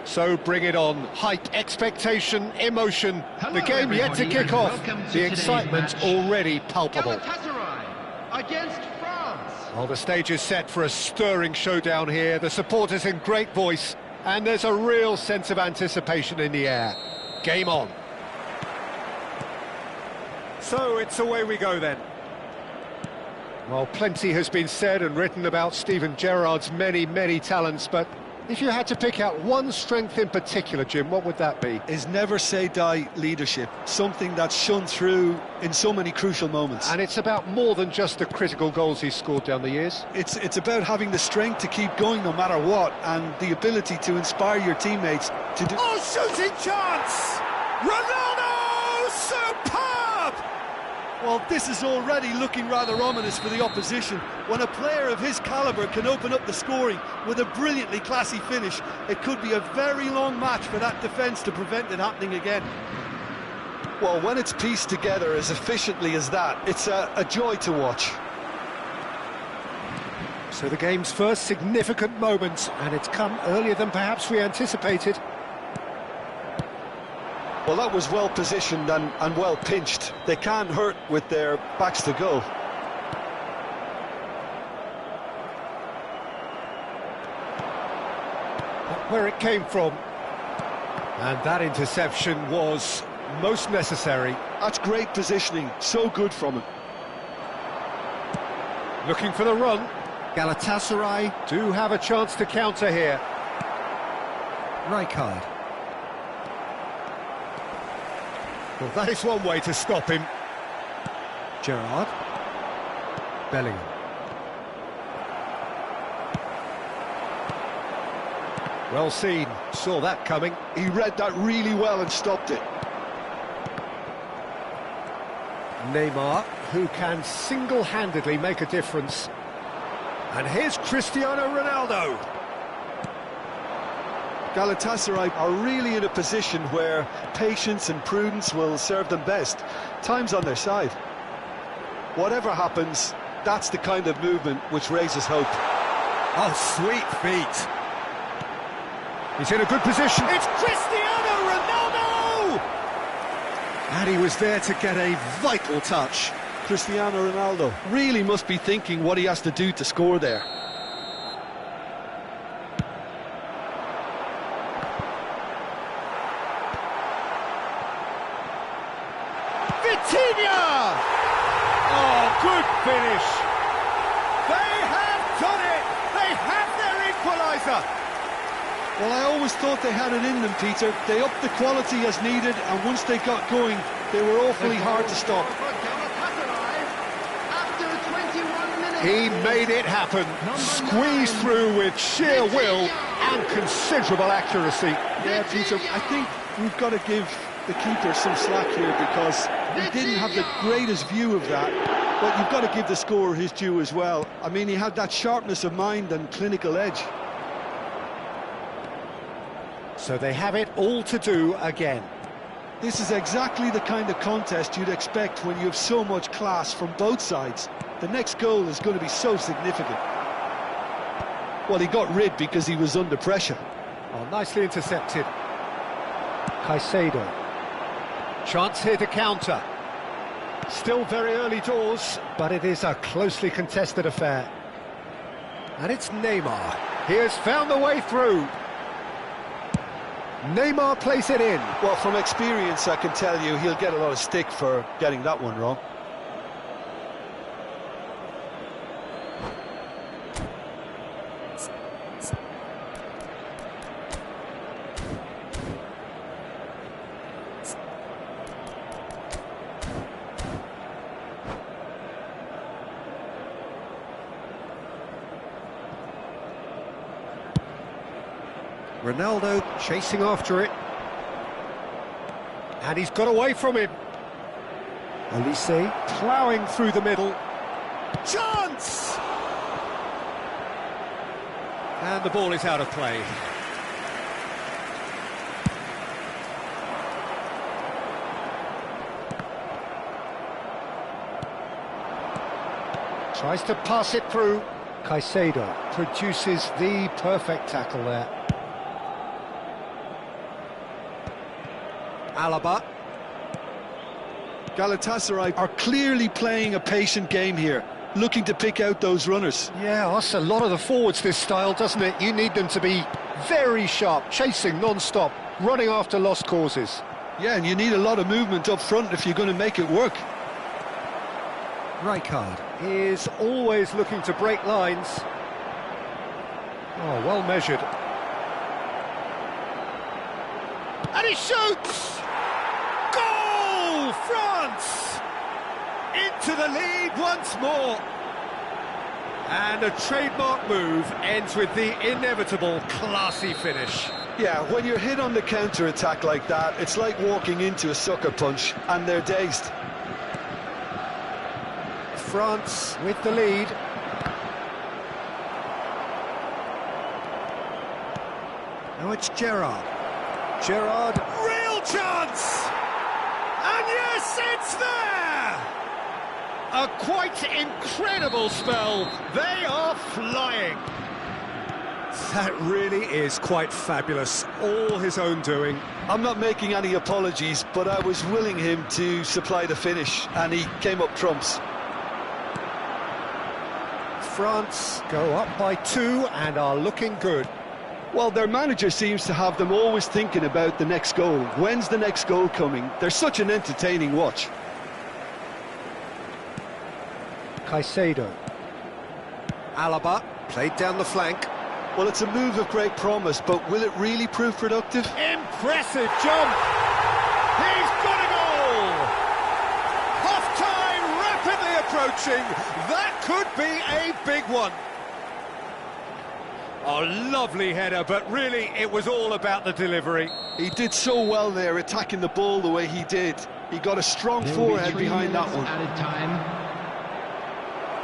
So bring it on. Hype, expectation, emotion. Hello, the game yet to kick off. The excitement match. already palpable. Galatasaray against France. Well, the stage is set for a stirring showdown here. The supporters in great voice, and there's a real sense of anticipation in the air. Game on. So it's away we go then. Well, plenty has been said and written about Steven Gerrard's many talents, but if you had to pick out one strength in particular, Jim, what would that be? His never-say-die leadership, something that's shone through in so many crucial moments. And it's about more than just the critical goals he's scored down the years. It's about having the strength to keep going no matter what, and the ability to inspire your teammates to do... Oh, shooting chance! Ronaldo! Superb! Well, this is already looking rather ominous for the opposition. When a player of his calibre can open up the scoring with a brilliantly classy finish, it could be a very long match for that defence to prevent it happening again. Well, when it's pieced together as efficiently as that, it's a joy to watch. So the game's first significant moment, and it's come earlier than perhaps we anticipated. Well, that was well positioned and well pinched. They can't hurt with their backs to goal. Where it came from. And that interception was most necessary. That's great positioning, so good from him. Looking for the run. Galatasaray do have a chance to counter here. Rijkaard. Well, that is one way to stop him. Gerrard. Bellingham. Well seen, saw that coming. He read that really well and stopped it. Neymar, who can single-handedly make a difference. And here's Cristiano Ronaldo. Galatasaray are really in a position where patience and prudence will serve them best. Time's on their side. Whatever happens, that's the kind of movement which raises hope. Oh, sweet feet. He's in a good position. It's Cristiano Ronaldo! And he was there to get a vital touch. Cristiano Ronaldo really must be thinking what he has to do to score there. Vitinha! Oh, good finish. They have done it. They have their equaliser. Well, I always thought they had it in them, Peter. They upped the quality as needed, and once they got going, they were awfully hard to stop. He made it happen. Squeezed through with sheer will and considerable accuracy. Yeah, Peter, I think we've got to give the keeper some slack here because he didn't have the greatest view of that, but you've got to give the scorer his due as well. I mean, he had that sharpness of mind and clinical edge. So they have it all to do again. This is exactly the kind of contest you'd expect when you have so much class from both sides. The next goal is going to be so significant. Well, he got rid because he was under pressure. Oh, nicely intercepted. Caicedo. Chance here to counter. Still very early doors, but it is a closely contested affair. And it's Neymar. He has found the way through. Neymar plays it in. Well, from experience, I can tell you he'll get a lot of stick for getting that one wrong. Ronaldo chasing after it. And he's got away from him. Olise ploughing through the middle. Chance! And the ball is out of play. Tries to pass it through. Caicedo produces the perfect tackle there. Alaba. Galatasaray are clearly playing a patient game here, looking to pick out those runners. Yeah, that's a lot of the forwards, this style, doesn't it? You need them to be very sharp, chasing non-stop, running after lost causes. Yeah, and you need a lot of movement up front if you're going to make it work. Rijkaard is always looking to break lines. Oh, well measured. And he shoots! Goal! France! Into the lead once more. And a trademark move ends with the inevitable classy finish. Yeah, when you're hit on the counter-attack like that, it's like walking into a sucker punch, and they're dazed. France with the lead. Now it's Gerrard. Gerrard, real chance! And yes, it's there! A quite incredible spell. They are flying. That really is quite fabulous. All his own doing. I'm not making any apologies, but I was willing him to supply the finish, and he came up trumps. France go up by 2 and are looking good. Well, their manager seems to have them always thinking about the next goal. When's the next goal coming? They're such an entertaining watch. Caicedo. Alaba played down the flank. Well, it's a move of great promise, but will it really prove productive? Impressive jump! He's got a goal! Half-time rapidly approaching. That could be a big one. A lovely header, but really it was all about the delivery. He did so well there, attacking the ball the way he did. He got a strong forehead behind that one. Added time.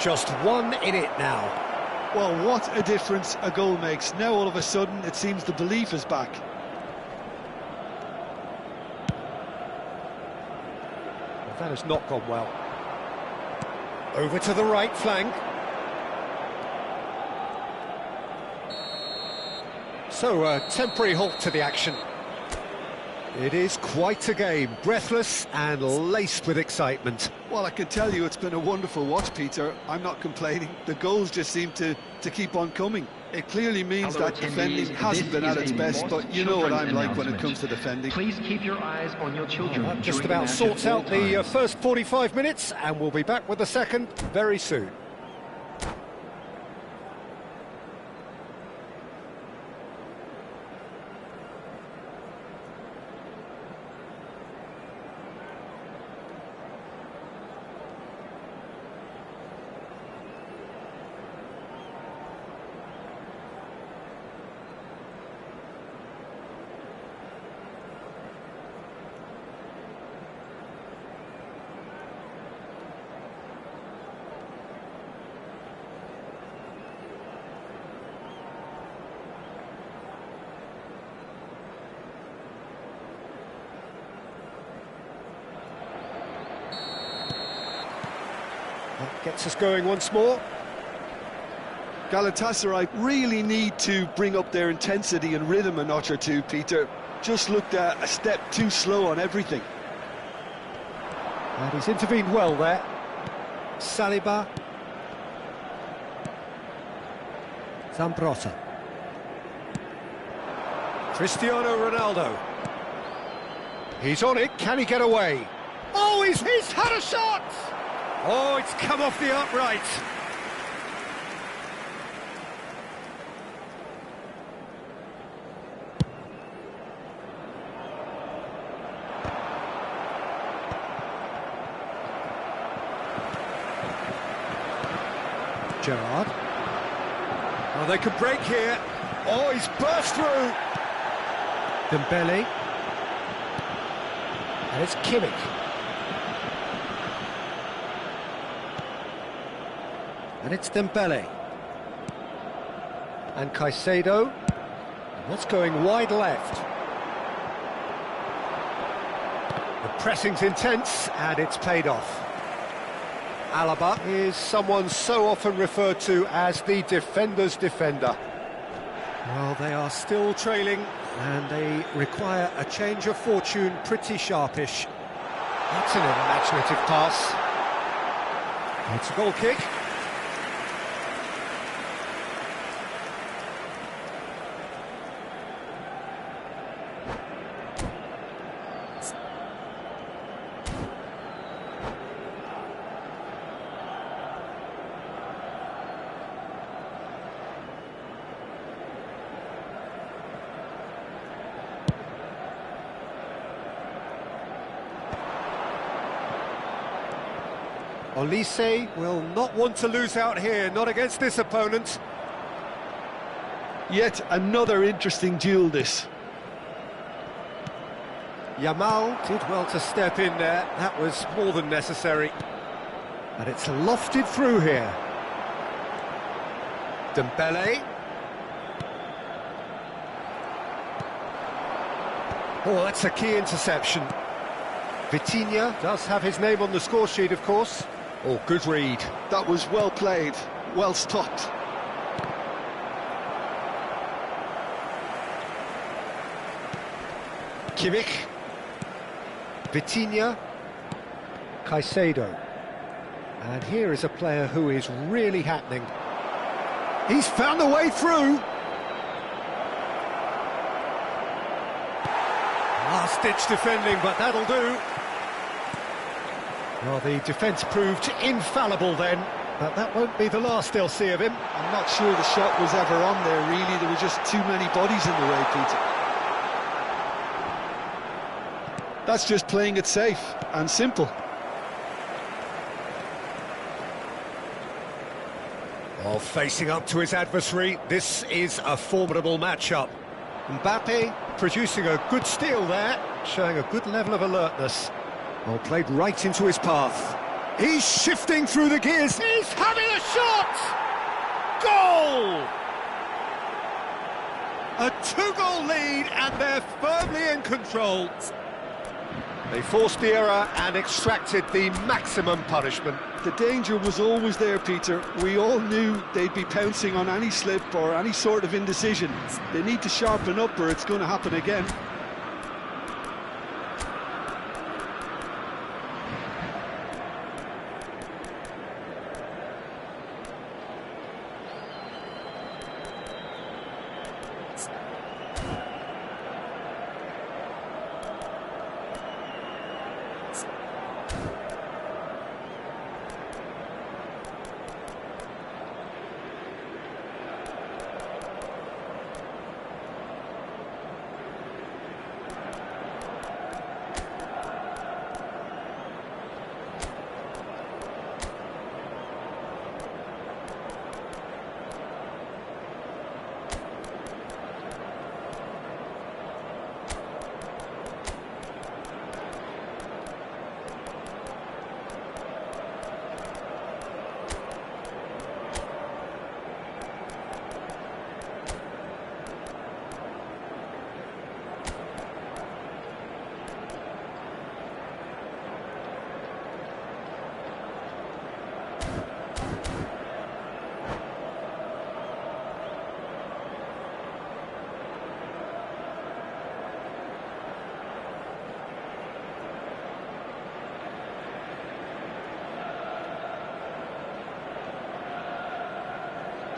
Just 1 in it now. Well, what a difference a goal makes. Now all of a sudden it seems the belief is back. Well, that has not gone well. Over to the right flank. So, a temporary halt to the action. It is quite a game, breathless and laced with excitement. Well, I can tell you it's been a wonderful watch, Peter. I'm not complaining. The goals just seem to keep on coming. It clearly means that defending hasn't been at its best, but you know what I'm like when it comes to defending. Please keep your eyes on your children. Well, that just about sorts out the first 45 minutes, and we'll be back with the second very soon. Gets us going once more. Galatasaray really need to bring up their intensity and rhythm a notch or two, Peter. Just looked a step too slow on everything. And he's intervened well there. Saliba. Zambrotta. Cristiano Ronaldo. He's on it, can he get away? Oh, he's had a shot! Oh, it's come off the upright. Gerrard. Oh, they could break here. Oh, he's burst through. Dembele. And it's Kimmich. And it's Dembele. And Caicedo. And that's going wide left. The pressing's intense, and it's paid off. Alaba is someone so often referred to as the defender's defender. Well, they are still trailing, and they require a change of fortune pretty sharpish. That's an imaginative pass. It's a goal kick. Olise will not want to lose out here, not against this opponent. Yet another interesting duel, this. Yamal did well to step in there, that was more than necessary. And it's lofted through here. Dembele. Oh, that's a key interception. Vitinha does have his name on the score sheet, of course. Oh, good read. That was well played, well stopped. Kimmich. Vitinha. Caicedo. And here is a player who is really happening. He's found a way through. Last-ditch defending, but that'll do. Well, the defence proved infallible then, but that won't be the last they'll see of him. I'm not sure the shot was ever on there, really. There were just too many bodies in the way, Peter. That's just playing it safe and simple. Well, facing up to his adversary, this is a formidable matchup. Mbappe producing a good steal there, showing a good level of alertness. Well, played right into his path. He's shifting through the gears. He's having a shot! Goal! A two-goal lead, and they're firmly in control. They forced the error and extracted the maximum punishment. The danger was always there, Peter. We all knew they'd be pouncing on any slip or any sort of indecision. They need to sharpen up or it's going to happen again.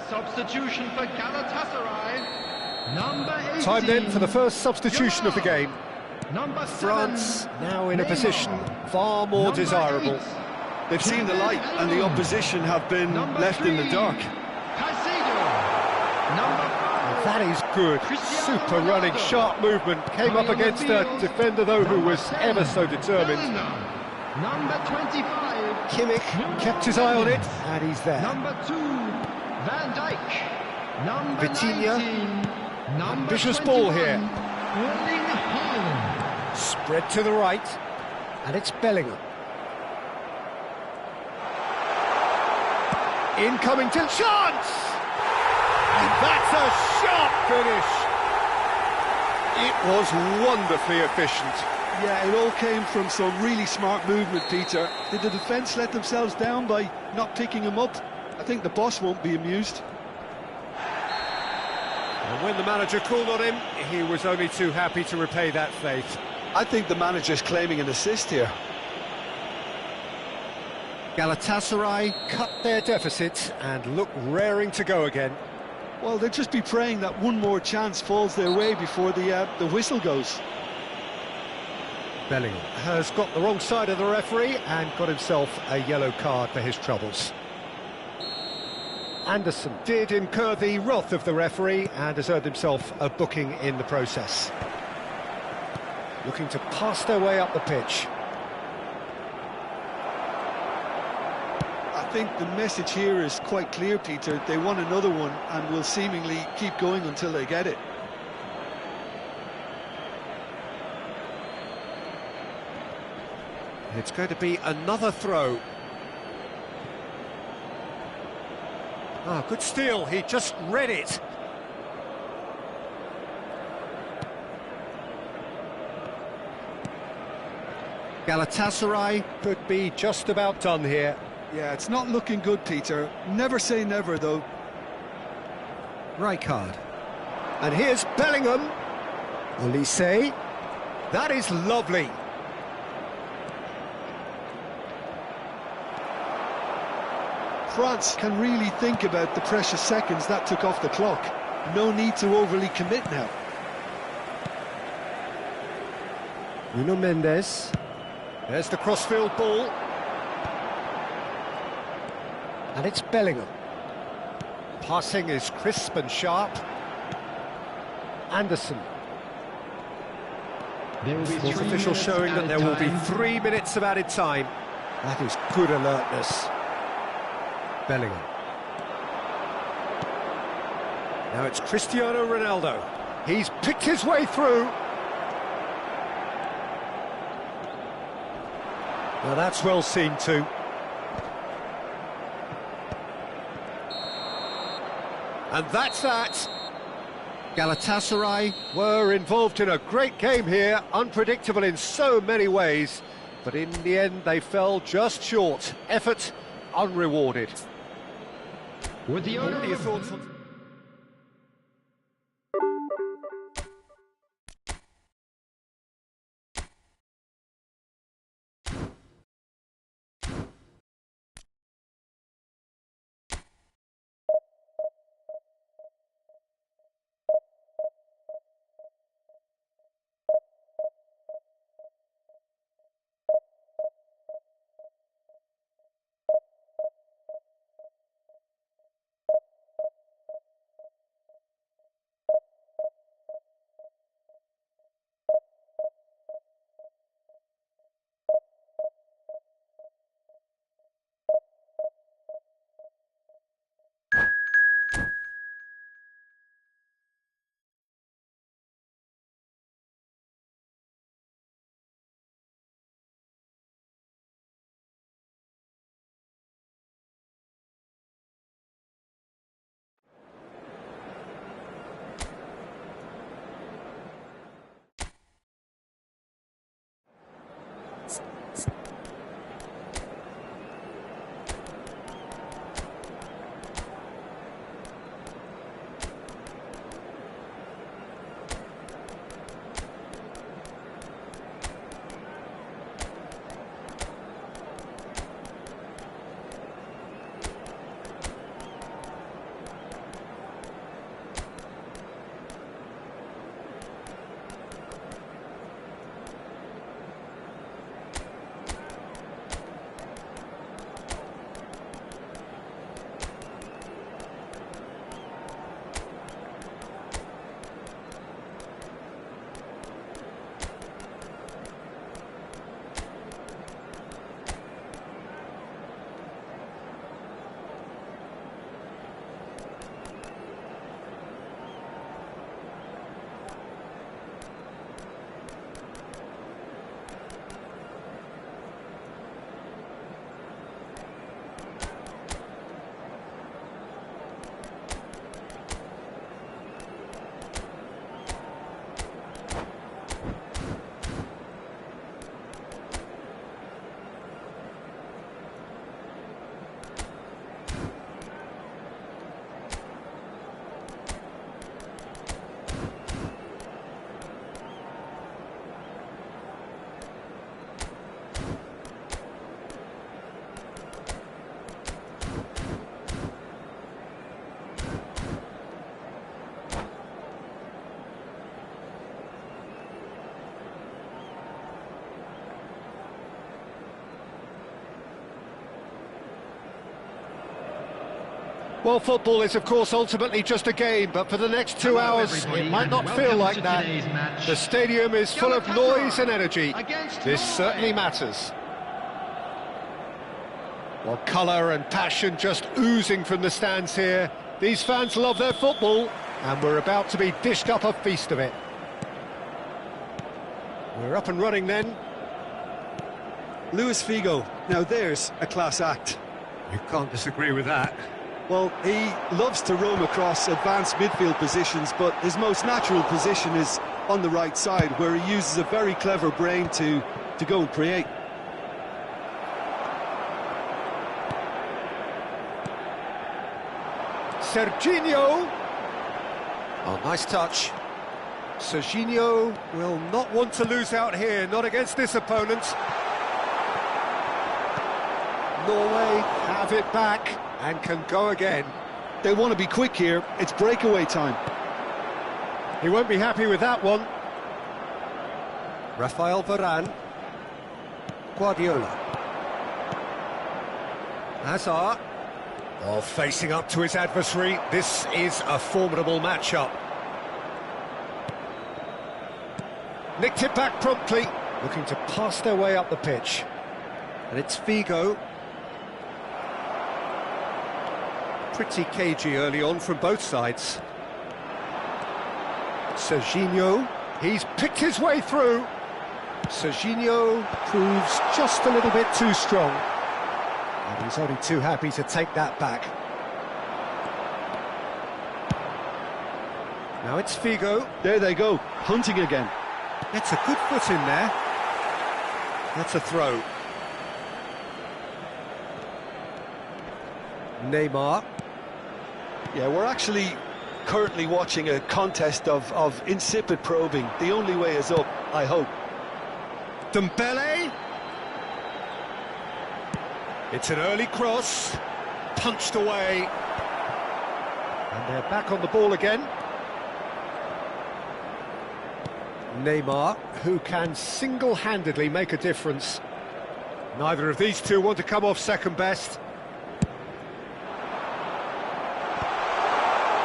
Substitution for Galatasaray, number 18. Time then for the first substitution of the game. Number 7, France now in a Neymar. position far more Number desirable. 8, They've seen the light and the opposition have been Number left in the 3, dark. Caicedo. Number 4, That is good. Cristiano Super running, Ronaldo. sharp movement. Came up Playing on the against a field, defender, though, who number was 10, ever so determined. Bellingham. Number 25, Kimmich kept his eye on it, and he's there. Number 2, Van Dijk. Number Vitinha. 19, number Ambitious 21, ball here. Erling Haaland. Spread to the right, and it's Bellingham. Incoming to chance! And that's a sharp finish! It was wonderfully efficient. Yeah, it all came from some really smart movement, Peter. Did the defence let themselves down by not picking him up? I think the boss won't be amused. And when the manager called on him, he was only too happy to repay that faith. I think the manager's claiming an assist here. Galatasaray cut their deficit and look raring to go again. Well, they'll just be praying that one more chance falls their way before the whistle goes. Bellingham has got the wrong side of the referee and got himself a yellow card for his troubles. Anderson did incur the wrath of the referee and has earned himself a booking in the process. Looking to pass their way up the pitch. I think the message here is quite clear, Peter. They want another one and will seemingly keep going until they get it. It's going to be another throw. Ah, good steal, he just read it. Galatasaray could be just about done here. Yeah, it's not looking good, Peter. Never say never, though. Rijkaard. And here's Bellingham. Olise. That is lovely. France can really think about the precious seconds that took off the clock. No need to overly commit now. Nuno Mendes. There's the crossfield ball. And it's Bellingham. Passing is crisp and sharp. Anderson. Fourth official showing that there will be 3 minutes of added time. That is good alertness. Bellingham. Now it's Cristiano Ronaldo. He's picked his way through. Now that's well seen too. And that's that. Galatasaray were involved in a great game here, unpredictable in so many ways, but in the end they fell just short. Effort unrewarded. With the What owner are your of thoughts on... Well, football is, of course, ultimately just a game, but for the next 2 hours, it might not feel like that. The stadium is full of noise and energy. This certainly matters. Well, colour and passion just oozing from the stands here. These fans love their football, and we're about to be dished up a feast of it. We're up and running then. Luis Figo, now there's a class act. You can't disagree with that. Well, he loves to roam across advanced midfield positions, but his most natural position is on the right side, where he uses a very clever brain to go and create. Serginho. Oh, nice touch. Serginho will not want to lose out here, not against this opponent. Norway have it back and can go again. They want to be quick here, it's breakaway time. He won't be happy with that one. Rafael Varane. Guardiola. Hazard. Oh, facing up to his adversary. This is a formidable matchup. Nicked it back promptly, looking to pass their way up the pitch. And it's Figo. Pretty cagey early on from both sides. Serginho, he's picked his way through. Serginho proves just a little bit too strong. And he's only too happy to take that back. Now it's Figo. There they go, hunting again. Gets a good foot in there. That's a throw. Neymar. Yeah, we're actually currently watching a contest of insipid probing. The only way is up, I hope. Dembele. It's an early cross. Punched away. And they're back on the ball again. Neymar, who can single-handedly make a difference. Neither of these two want to come off second best.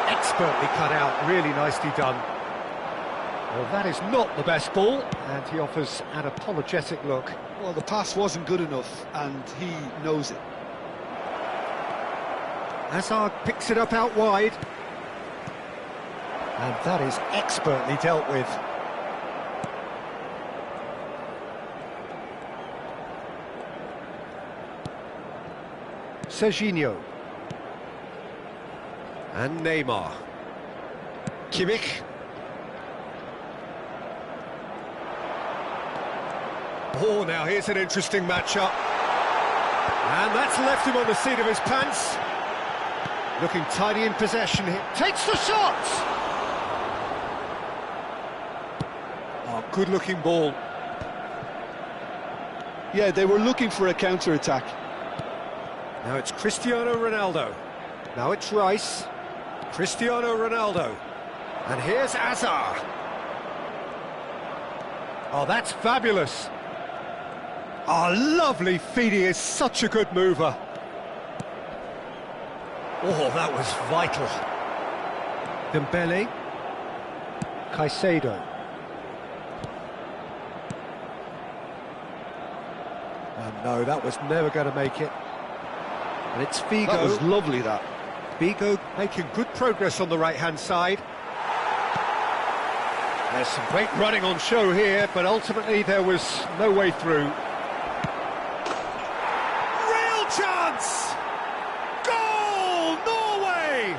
Expertly cut out, really nicely done. Well, that is not the best ball, and he offers an apologetic look. Well, the pass wasn't good enough, and he knows it. Hazard picks it up out wide. And that is expertly dealt with. Serginho. And Neymar. Kimmich. Oh, now here's an interesting matchup. And that's left him on the seat of his pants. Looking tidy in possession here. Takes the shot! Oh, good-looking ball. Yeah, they were looking for a counter-attack. Now it's Cristiano Ronaldo. Now it's Rice. Cristiano Ronaldo. And here's Hazard. Oh, that's fabulous. Oh, lovely feed. He is such a good mover. Oh, that was vital. Dembele. Caicedo. Oh, no, that was never going to make it. And it's Figo. That was lovely, that. Figo making good progress on the right-hand side. There's some great running on show here, but ultimately there was no way through. Real chance! Goal! Norway!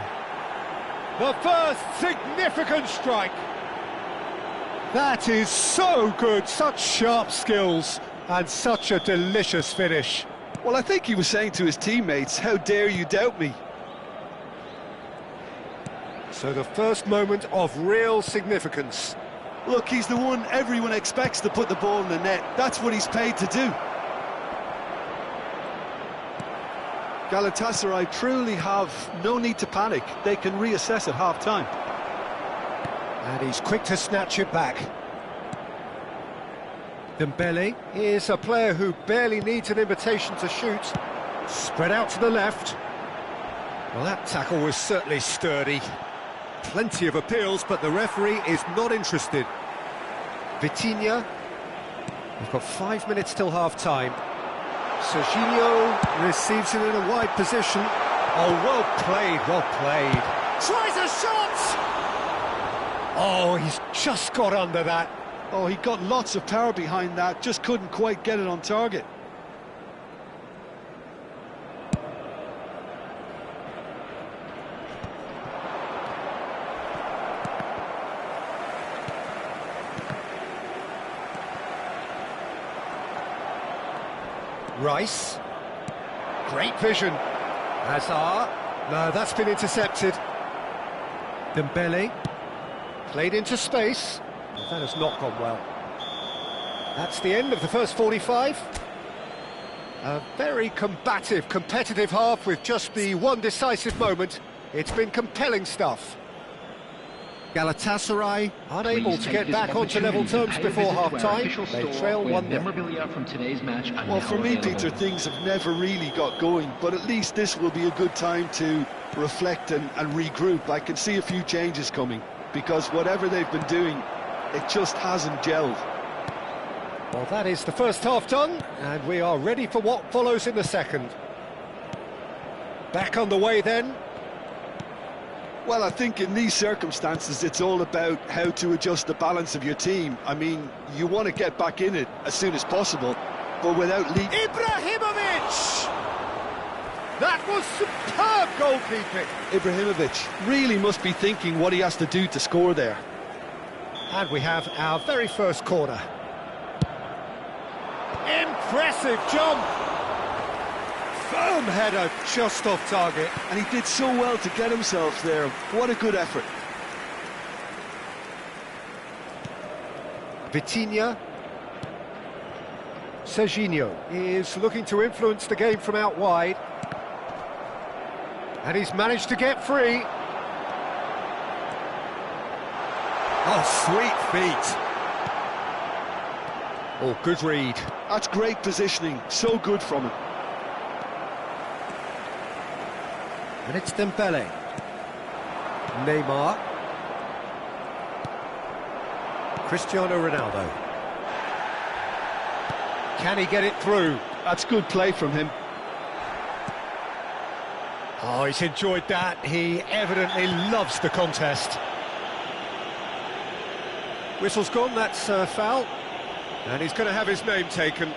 The first significant strike. That is so good, such sharp skills, and such a delicious finish. Well, I think he was saying to his teammates, how dare you doubt me? So the first moment of real significance. Look, he's the one everyone expects to put the ball in the net. That's what he's paid to do. Galatasaray truly have no need to panic. They can reassess at half-time. And he's quick to snatch it back. Dembele is a player who barely needs an invitation to shoot. Spread out to the left. Well, that tackle was certainly sturdy. Plenty of appeals, but the referee is not interested. Vitinha. We've got 5 minutes till half-time. Serginho receives it in a wide position. Oh, well played, well played. Tries a shot! Oh, he's just got under that. Oh, he got lots of power behind that, just couldn't quite get it on target. Rice. Great vision. Hazard. No, that's been intercepted. Dembele. Played into space. Well, that has not gone well. That's the end of the first 45. A very combative, competitive half with just the one decisive moment. It's been compelling stuff. Galatasaray unable to get back onto level terms before half-time. They trail 1-0. Well, for me, Peter, things have never really got going, but at least this will be a good time to reflect and regroup. I can see a few changes coming, because whatever they've been doing, it just hasn't gelled. Well, that is the first half done, and we are ready for what follows in the second. Back on the way then. Well, I think in these circumstances, it's all about how to adjust the balance of your team. I mean, you want to get back in it as soon as possible, but without lead. Ibrahimovic! That was superb goalkeeping. Ibrahimovic really must be thinking what he has to do to score there. And we have our very first corner. Impressive jump! Firm header, just off target. And he did so well to get himself there. What a good effort. Vitinha. Serginho is looking to influence the game from out wide. And he's managed to get free. Oh, sweet feet. Oh, good read. That's great positioning, so good from him. And it's Dembele. Neymar. Cristiano Ronaldo. Can he get it through? That's good play from him. Oh, he's enjoyed that. He evidently loves the contest. Whistle's gone, that's a foul. And he's going to have his name taken.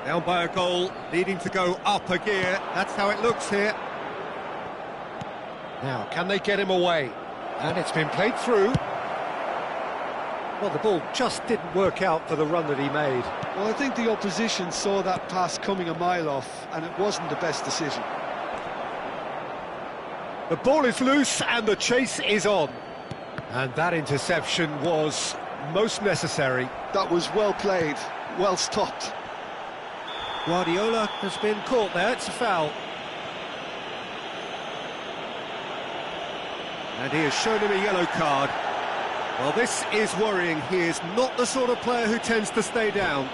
Down by a goal, needing to go up a gear. That's how it looks here. Now, can they get him away? And it's been played through. Well, the ball just didn't work out for the run that he made. Well, I think the opposition saw that pass coming a mile off, and it wasn't the best decision. The ball is loose and the chase is on. And that interception was most necessary. That was well played, well stopped. Guardiola has been caught there, it's a foul. And he has shown him a yellow card. Well, this is worrying. He is not the sort of player who tends to stay down.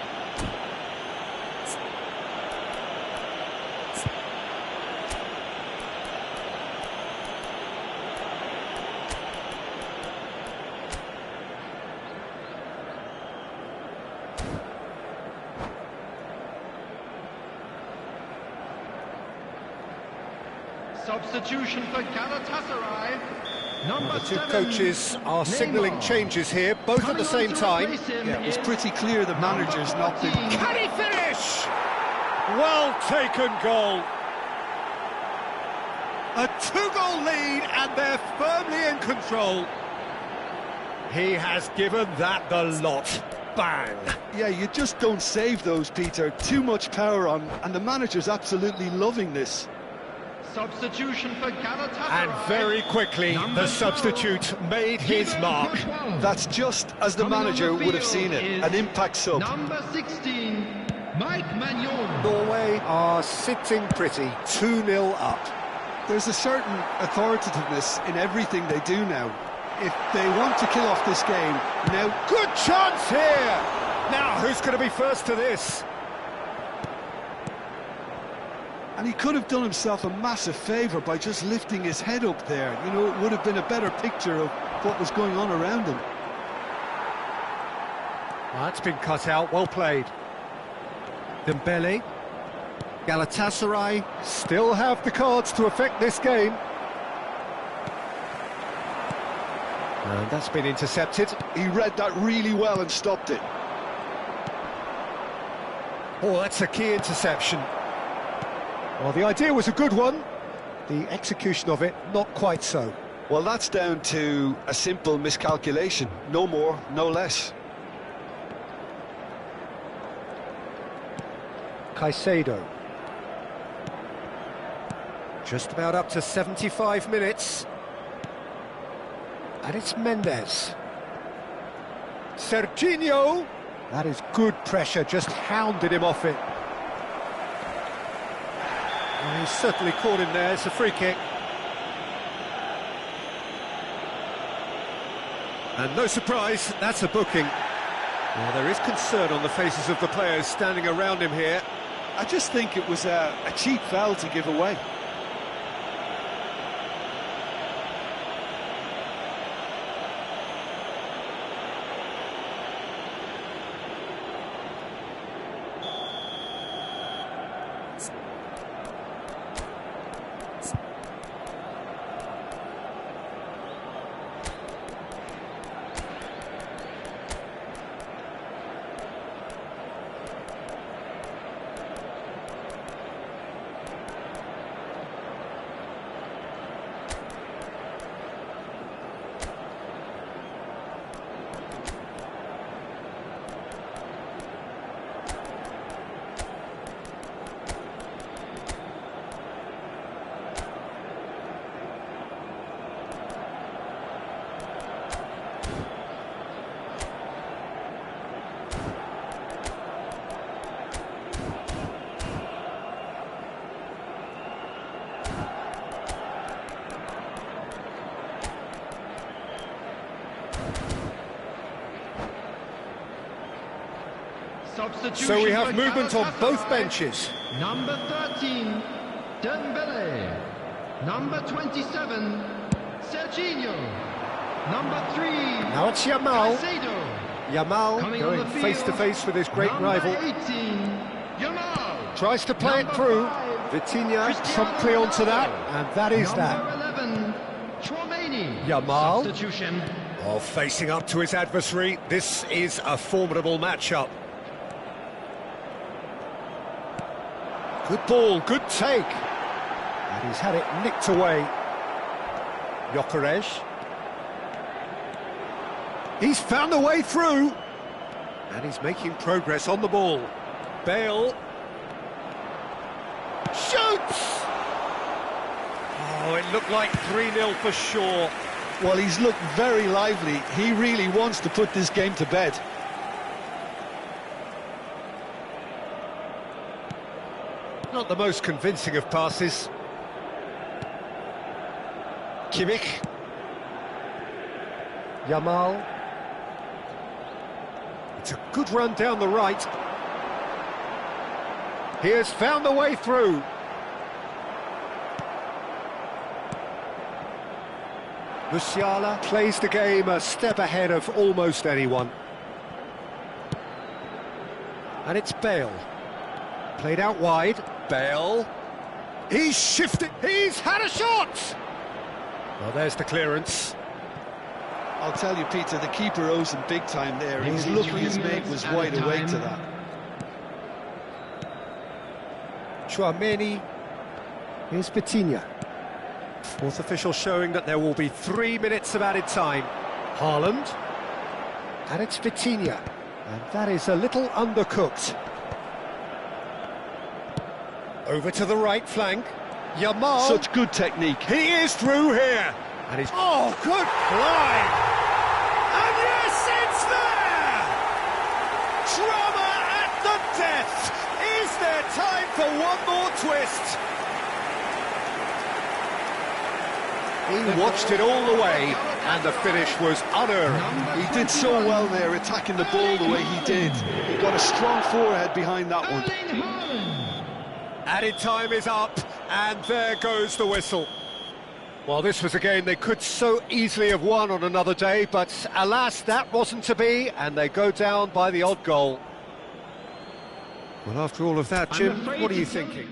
Substitution for Galatasaray. The two coaches are signalling changes here, both at the same time. Yeah, it was pretty clear the manager's not been... Can he finish? Well taken goal. A two-goal lead and they're firmly in control. He has given that the lot. Bang. Yeah, you just don't save those, Peter. Too much power on, and the manager's absolutely loving this. Substitution for Galatasaray. And very quickly, the substitute made his mark. That's just as the manager would have seen it, an impact sub. Number 16, Mike Magnon. Norway are sitting pretty, 2-0 up. There's a certain authoritativeness in everything they do now. If they want to kill off this game, now... Good chance here! Now, who's going to be first to this? And he could have done himself a massive favour by just lifting his head up there. You know, it would have been a better picture of what was going on around him. Well, that's been cut out, well played. Dembele. Galatasaray still have the cards to affect this game. And that's been intercepted. He read that really well and stopped it. Oh, that's a key interception. Well, the idea was a good one. The execution of it, not quite so. Well, that's down to a simple miscalculation. No more, no less. Caicedo. Just about up to 75 minutes. And it's Mendes. Serginho. That is good pressure, just hounded him off it. Well, he's certainly caught him there, it's a free kick. And no surprise, that's a booking. Well, there is concern on the faces of the players standing around him here. I just think it was a cheap foul to give away. So we have movement on both benches. Number 13, Dembele. Number 27, Serginho. Number 3, Now it's Yamal. Caicedo. Yamal Coming on going the field, face-to-face with his great number rival. 18, Yamal. Tries to play it Number through. 5, Vitinha Cristiano promptly onto that, Ronaldo. and that is that. Number 11, Chouameni. Yamal. Substitution. Oh, facing up to his adversary, this is a formidable matchup. Good ball, good take. And he's had it nicked away. Gyökeres. He's found a way through. And he's making progress on the ball. Bale. Shoots! Oh, it looked like 3-0 for sure. Well, he's looked very lively. He really wants to put this game to bed. Not the most convincing of passes. Kimmich. Yamal. It's a good run down the right. He has found the way through. Musiala plays the game a step ahead of almost anyone. And it's Bale. Played out wide. Bale. He's shifted. He's had a shot! Well, there's the clearance. I'll tell you, Peter, the keeper owes him big time there. He's lucky his mate was wide awake to that. Chouameni. Here's Vitinha. Fourth official showing that there will be 3 minutes of added time. Haaland. And it's Vitinha. And that is a little undercooked. Over to the right flank. Yamal. Such good technique. He is through here. And he's... Oh, good fly! And yes, it's there! Drama at the death! Is there time for one more twist? He watched it all the way, and the finish was unerring. He did so well there, attacking the ball the way he did. He got a strong forehead behind that one. Erling Haaland. Added time is up, and there goes the whistle. Well, this was a game they could so easily have won on another day, but alas, that wasn't to be, and they go down by the odd goal. Well, after all of that, Jim, what are you thinking?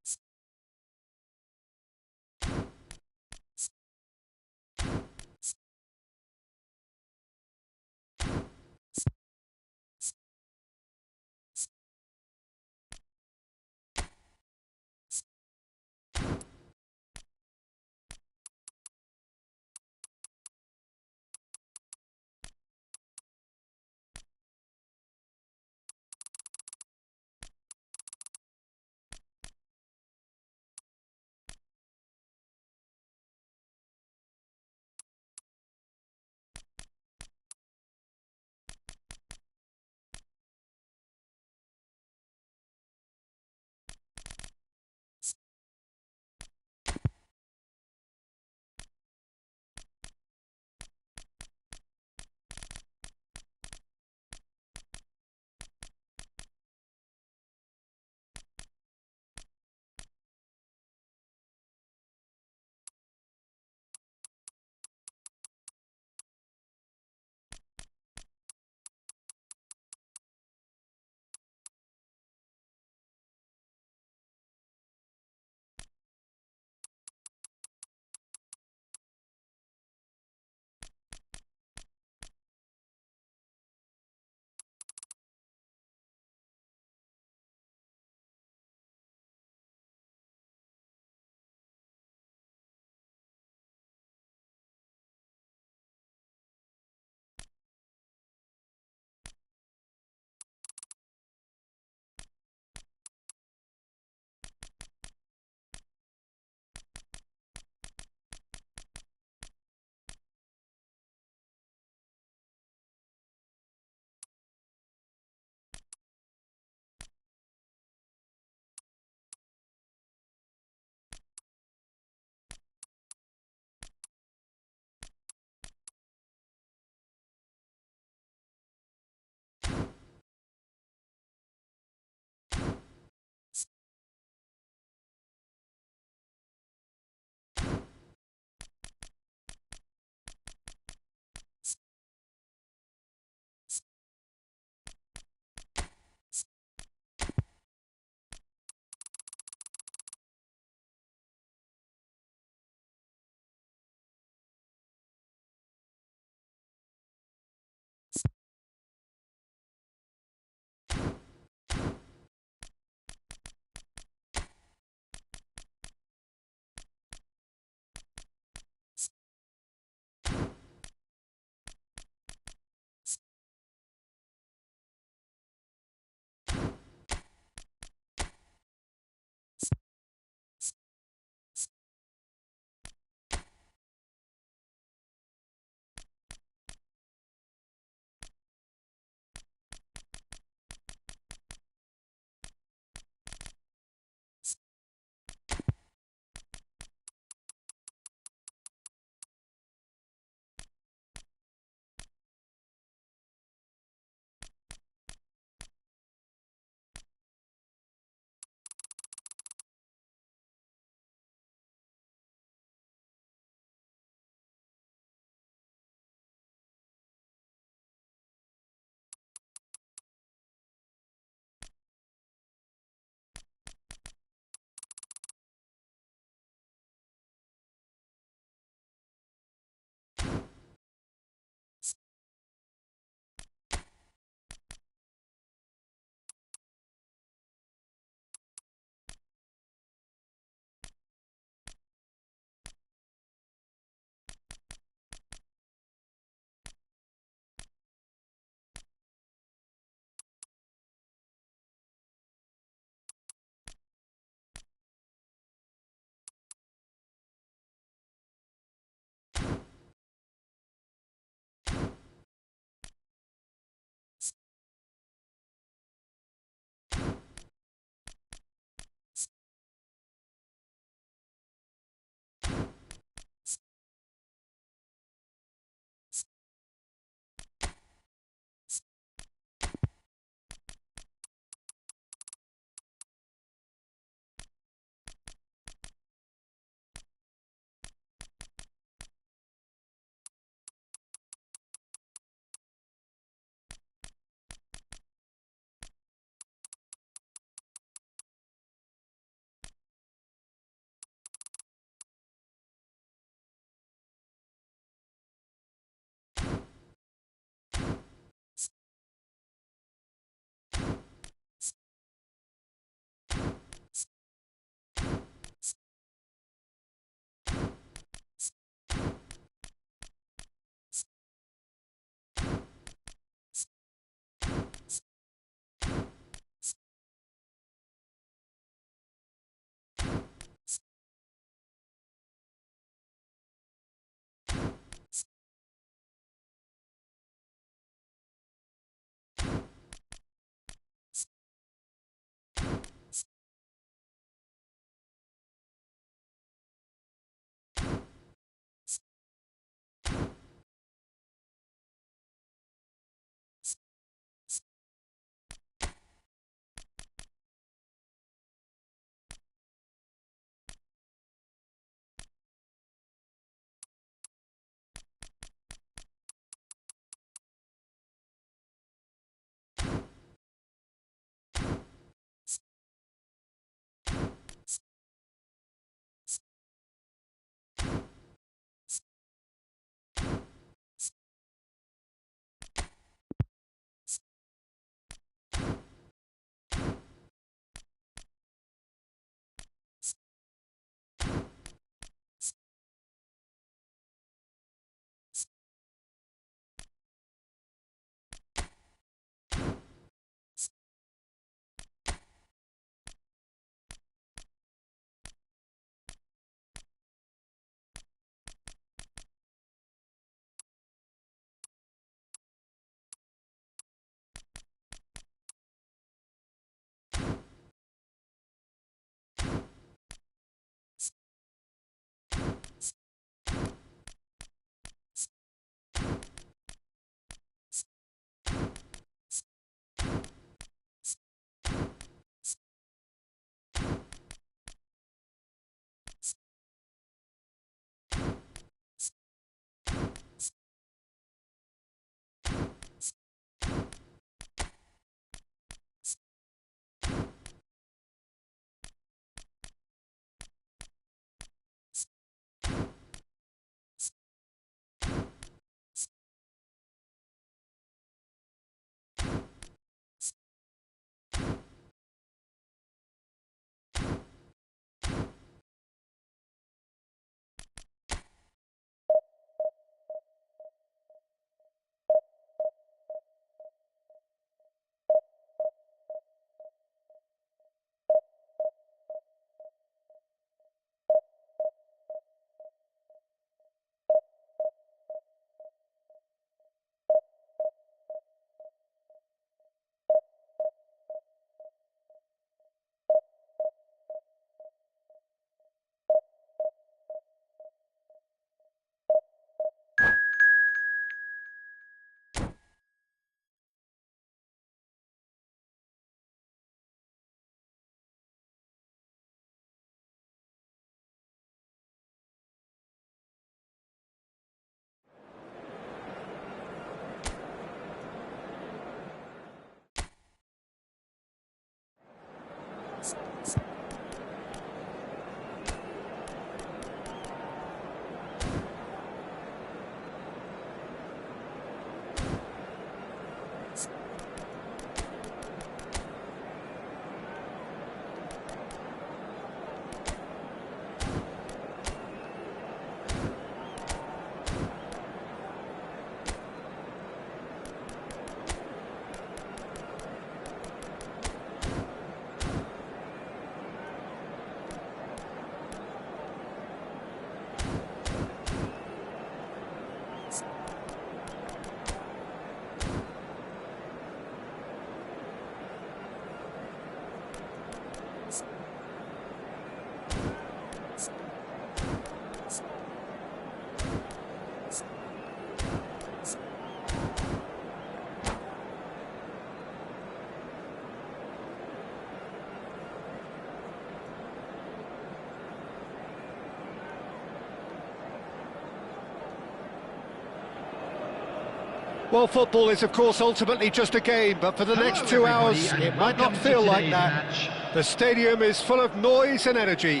Well, football is, of course, ultimately just a game, but for the next 2 hours, it might not feel like that. The stadium is full of noise and energy.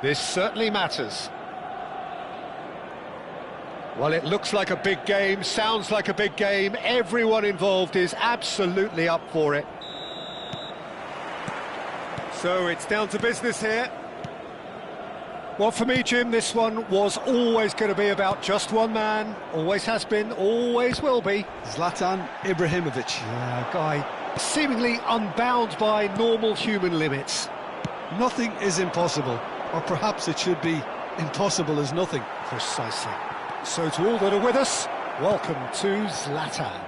This certainly matters. Well, it looks like a big game, sounds like a big game. Everyone involved is absolutely up for it. So it's down to business here. Well, for me, Jim, this one was always going to be about just one man. Always has been, always will be. Zlatan Ibrahimovic. Yeah, a guy seemingly unbound by normal human limits. Nothing is impossible, or perhaps it should be impossible as nothing. Precisely. So to all that are with us, welcome to Zlatan.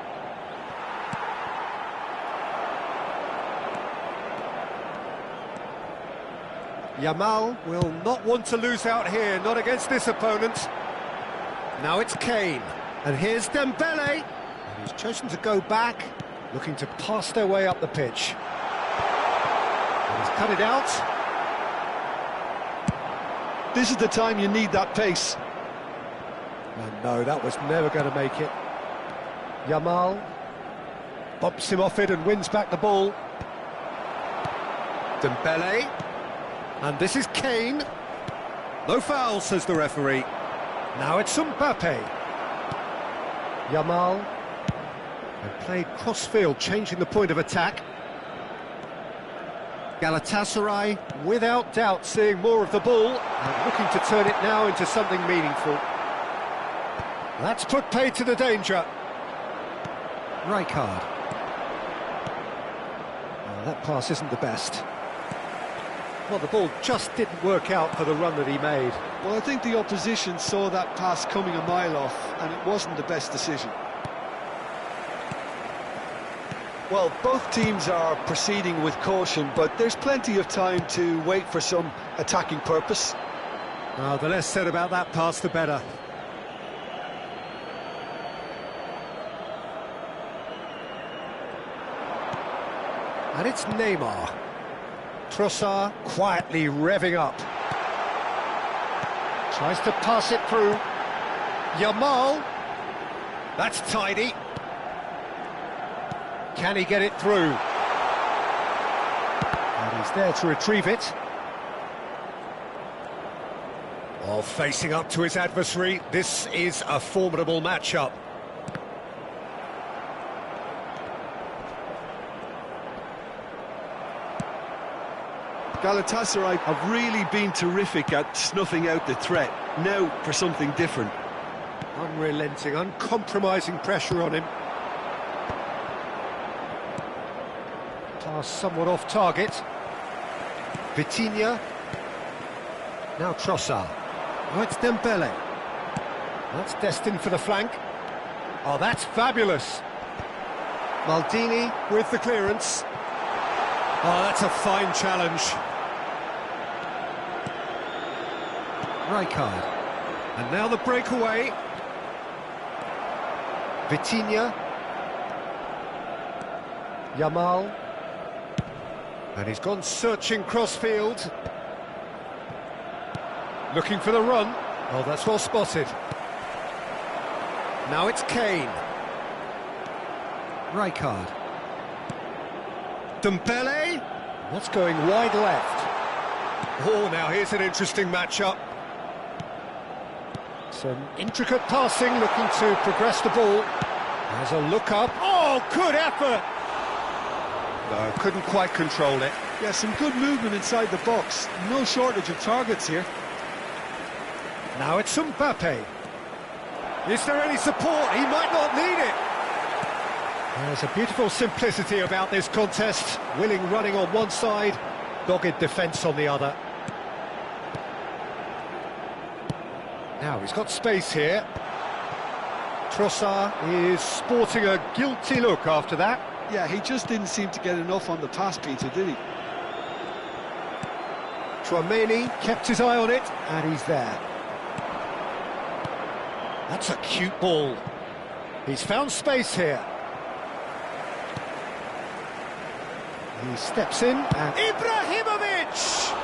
Yamal will not want to lose out here, not against this opponent. Now it's Kane, and here's Dembele. And he's chosen to go back, looking to pass their way up the pitch. And he's cut it out. This is the time you need that pace. And no, that was never going to make it. Yamal bumps him off it and wins back the ball. Dembele. And this is Kane. No foul, says the referee. Now it's Mbappe. Yamal. And played cross-field, changing the point of attack. Galatasaray, without doubt, seeing more of the ball and looking to turn it now into something meaningful. That's put paid to the danger. Rijkaard. Oh, that pass isn't the best. Well, the ball just didn't work out for the run that he made. Well, I think the opposition saw that pass coming a mile off, and it wasn't the best decision. Well, both teams are proceeding with caution, but there's plenty of time to wait for some attacking purpose. Oh, the less said about that pass, the better. And it's Neymar. Trossard quietly revving up. Tries to pass it through. Yamal. That's tidy. Can he get it through? And he's there to retrieve it. While facing up to his adversary, this is a formidable matchup. Galatasaray have really been terrific at snuffing out the threat. Now for something different. Unrelenting, uncompromising pressure on him. Pass somewhat off target. Vitinha. Now Trossard. Oh, it's Dembele. That's destined for the flank. Oh, that's fabulous. Maldini with the clearance. Oh, that's a fine challenge. Rijkaard. And now the breakaway. Vitinha. Yamal. And he's gone searching crossfield. Looking for the run. Oh, that's well spotted. Now it's Kane. Rijkaard. Dembele. That's going wide left. Oh, now here's an interesting matchup. Some intricate passing, looking to progress the ball. There's a look up. Oh, good effort! No, couldn't quite control it. Yeah, some good movement inside the box. No shortage of targets here. Now it's Mbappe. Is there any support? He might not need it. There's a beautiful simplicity about this contest. Willing running on one side, dogged defence on the other. Now he's got space here. Trossard is sporting a guilty look after that. Yeah, he just didn't seem to get enough on the pass, Peter, did he? Tchouaméni kept his eye on it, and he's there. That's a cute ball. He's found space here. He steps in, and Ibrahimovic!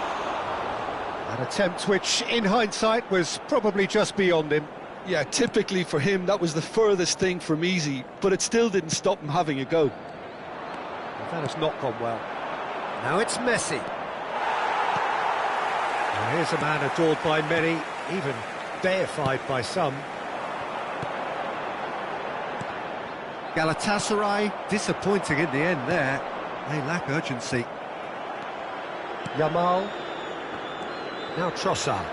An attempt which, in hindsight, was probably just beyond him. Yeah, typically for him, that was the furthest thing from easy, but it still didn't stop him having a go. Well, that has not gone well. Now it's Messi. Well, here's a man adored by many, even deified by some. Galatasaray, disappointing in the end there. They lack urgency. Yamal. Now Trossard.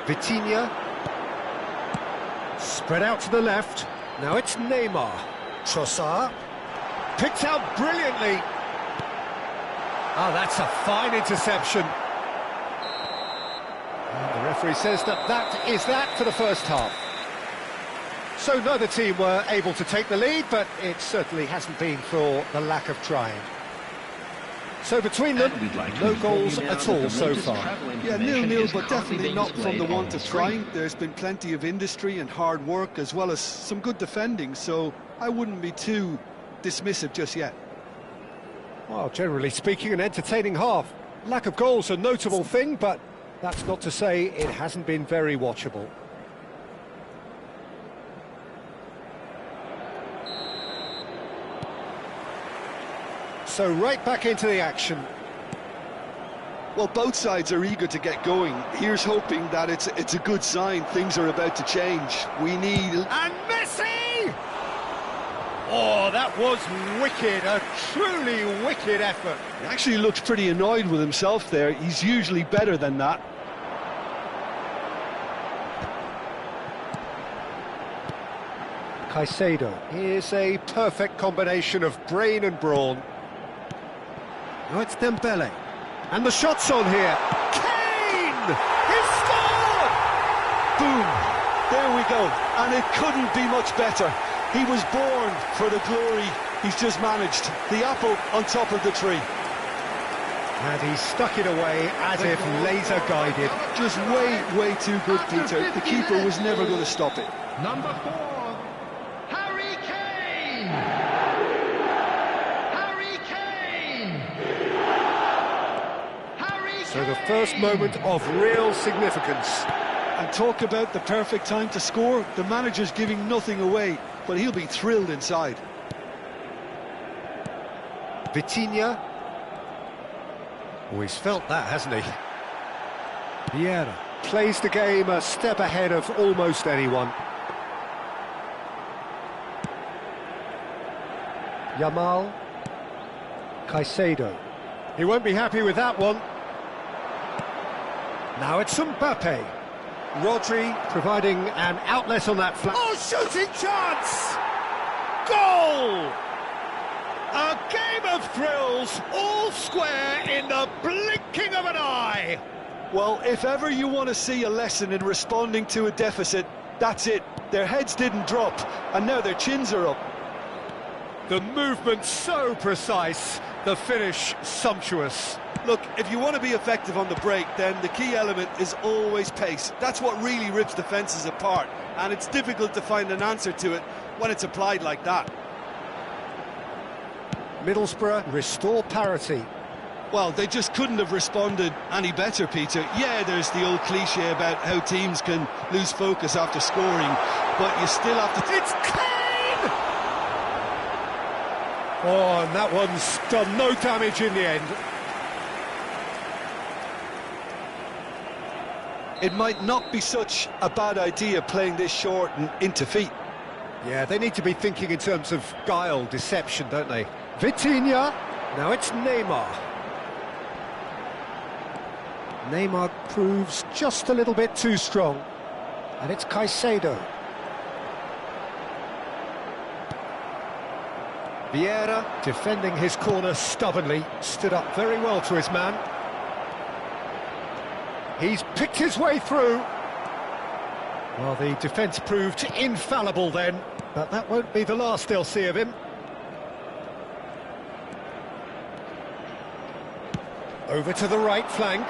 Vitinha. Spread out to the left. Now it's Neymar. Trossard. Picked out brilliantly. Oh, that's a fine interception. And the referee says that is that for the first half. So neither team were able to take the lead, but it certainly hasn't been for the lack of trying. So between them, no goals at all so far. Yeah, 0-0, but definitely not from the want of trying. There's been plenty of industry and hard work, as well as some good defending, so I wouldn't be too dismissive just yet. Well, generally speaking, an entertaining half. Lack of goals a notable thing, but that's not to say it hasn't been very watchable. So right back into the action. Well, both sides are eager to get going. Here's hoping that it's a good sign. Things are about to change. We need... And Messi! Oh, that was wicked, a truly wicked effort. He actually looks pretty annoyed with himself there. He's usually better than that. Caicedo. Here's a perfect combination of brain and brawn. Oh, it's Dembele. And the shot's on here. Kane! He's scored! Boom! There we go. And it couldn't be much better. He was born for the glory he's just managed. The apple on top of the tree. And he stuck it away as if laser-guided. Just way too good, Peter. The keeper was never going to stop it. Number 4, Harry Kane! So the first moment of real significance. And talk about the perfect time to score. The manager's giving nothing away, but he'll be thrilled inside. Vitinha. Oh, he's felt that, hasn't he? Vieira plays the game a step ahead of almost anyone. Yamal. Caicedo. He won't be happy with that one. Now it's Mbappe. Rodri providing an outlet on that flank. Oh, shooting chance! Goal! A game of thrills, all square in the blinking of an eye. Well, if ever you want to see a lesson in responding to a deficit, that's it. Their heads didn't drop, and now their chins are up. The movement so precise, the finish sumptuous. Look, if you want to be effective on the break, then the key element is always pace. That's what really rips defences apart, and it's difficult to find an answer to it when it's applied like that. Middlesbrough restore parity. Well, they just couldn't have responded any better, Peter. Yeah, there's the old cliche about how teams can lose focus after scoring, but you still have to... It's Kane! Oh, and that one's done no damage in the end. It might not be such a bad idea playing this short and into feet. Yeah, they need to be thinking in terms of guile, deception, don't they? Vitinha. Now it's Neymar. Neymar proves just a little bit too strong. And it's Caicedo. Vieira defending his corner stubbornly, stood up very well to his man. He's picked his way through. Well, the defence proved infallible then, but that won't be the last they'll see of him. Over to the right flank.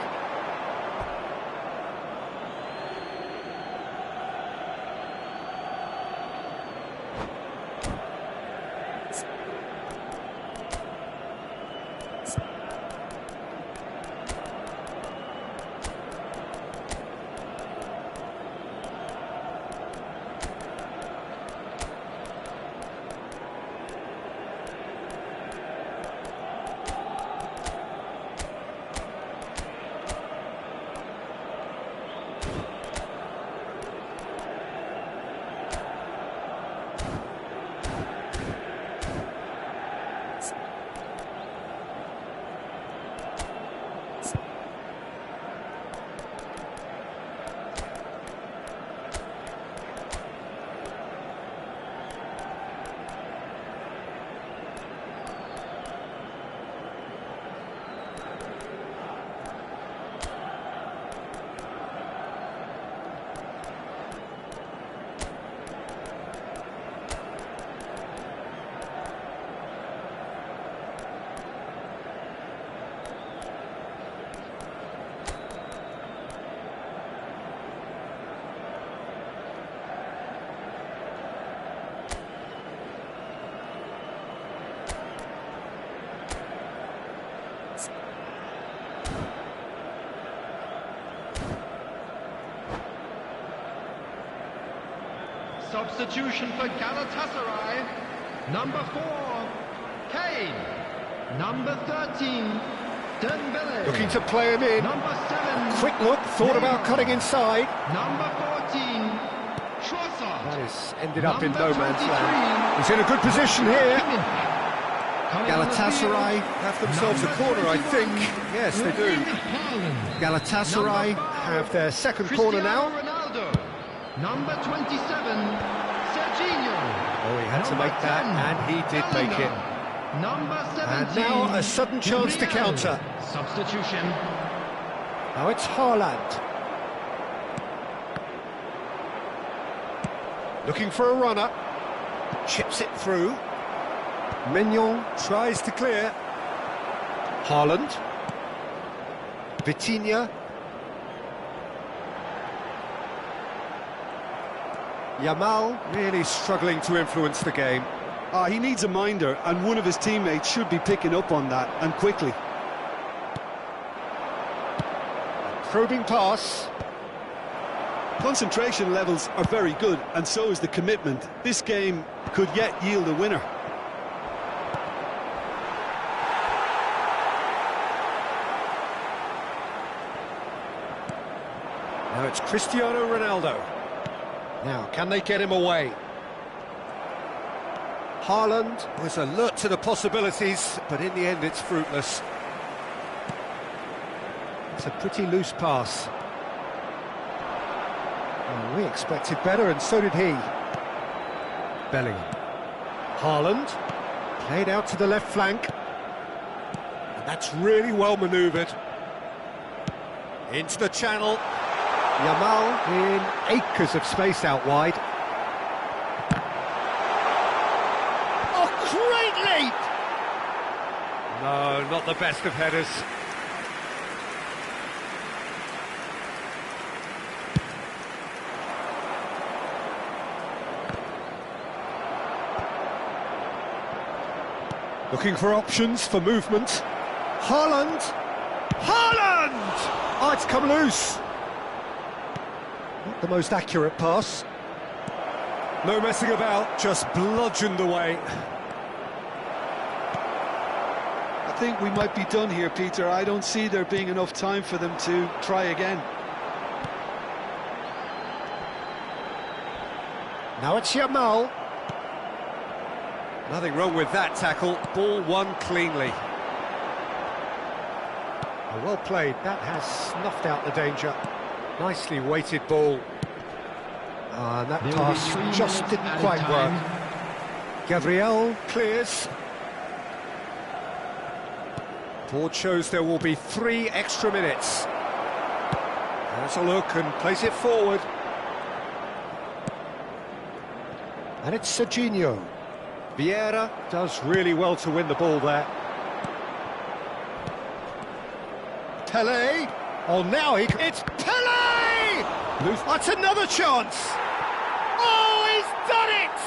substitution for Galatasaray. Number 4, Kane. Number 13, Dembele. Looking to play him in. Number 7. Quick look, thought about cutting inside. Number 14, Trossard. That has ended up in no Number man's 23, land. He's in a good position here. Coming Galatasaray on the have themselves a Number corner, I 21, think. Yes, they do. Haaland. Galatasaray Number 5, have their second Cristiano corner now. Ronaldo. Number 27, Serginho. Oh, he had to Number make that, 10, and he did make it. Number 17. And now a sudden chance to Gabriel. counter. Substitution. Now it's Haaland. Looking for a runner. Chips it through. Mignon tries to clear. Haaland. Vitinha. Yamal really struggling to influence the game. He needs a minder, and one of his teammates should be picking up on that, and quickly. Probing pass. Concentration levels are very good, and so is the commitment. This game could yet yield a winner. Now it's Cristiano Ronaldo. Now, can they get him away? Haaland was alert to the possibilities, but in the end it's fruitless. It's a pretty loose pass. Well, we expected better, and so did he. Bellingham. Haaland, played out to the left flank. And that's really well manoeuvred. Into the channel. Yamal in acres of space out wide. Oh, great leap! No, not the best of headers. Looking for options for movement. Haaland! Haaland! Oh, it's come loose. Not the most accurate pass. No messing about, just bludgeoned away. I think we might be done here, Peter. I don't see there being enough time for them to try again. Now it's Yamal. Nothing wrong with that tackle. Ball won cleanly. Oh, well played. That has snuffed out the danger. Nicely weighted ball. And that pass just didn't quite work. Gabriel clears. Board shows there will be 3 extra minutes. Has a look and plays it forward. And it's Serginho. Vieira does really well to win the ball there. Pele. Oh, now he... It's Pele! That's another chance! Oh, he's done it!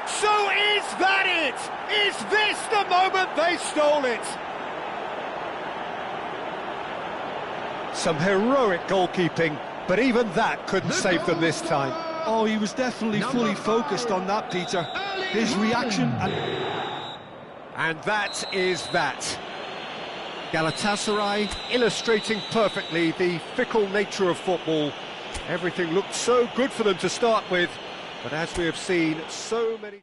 So is that it? Is this the moment they stole it? Some heroic goalkeeping, but even that couldn't save them this time. Oh, he was definitely fully focused on that, Peter. His reaction... And that is that. Galatasaray illustrating perfectly the fickle nature of football. Everything looked so good for them to start with, but as we have seen, so many...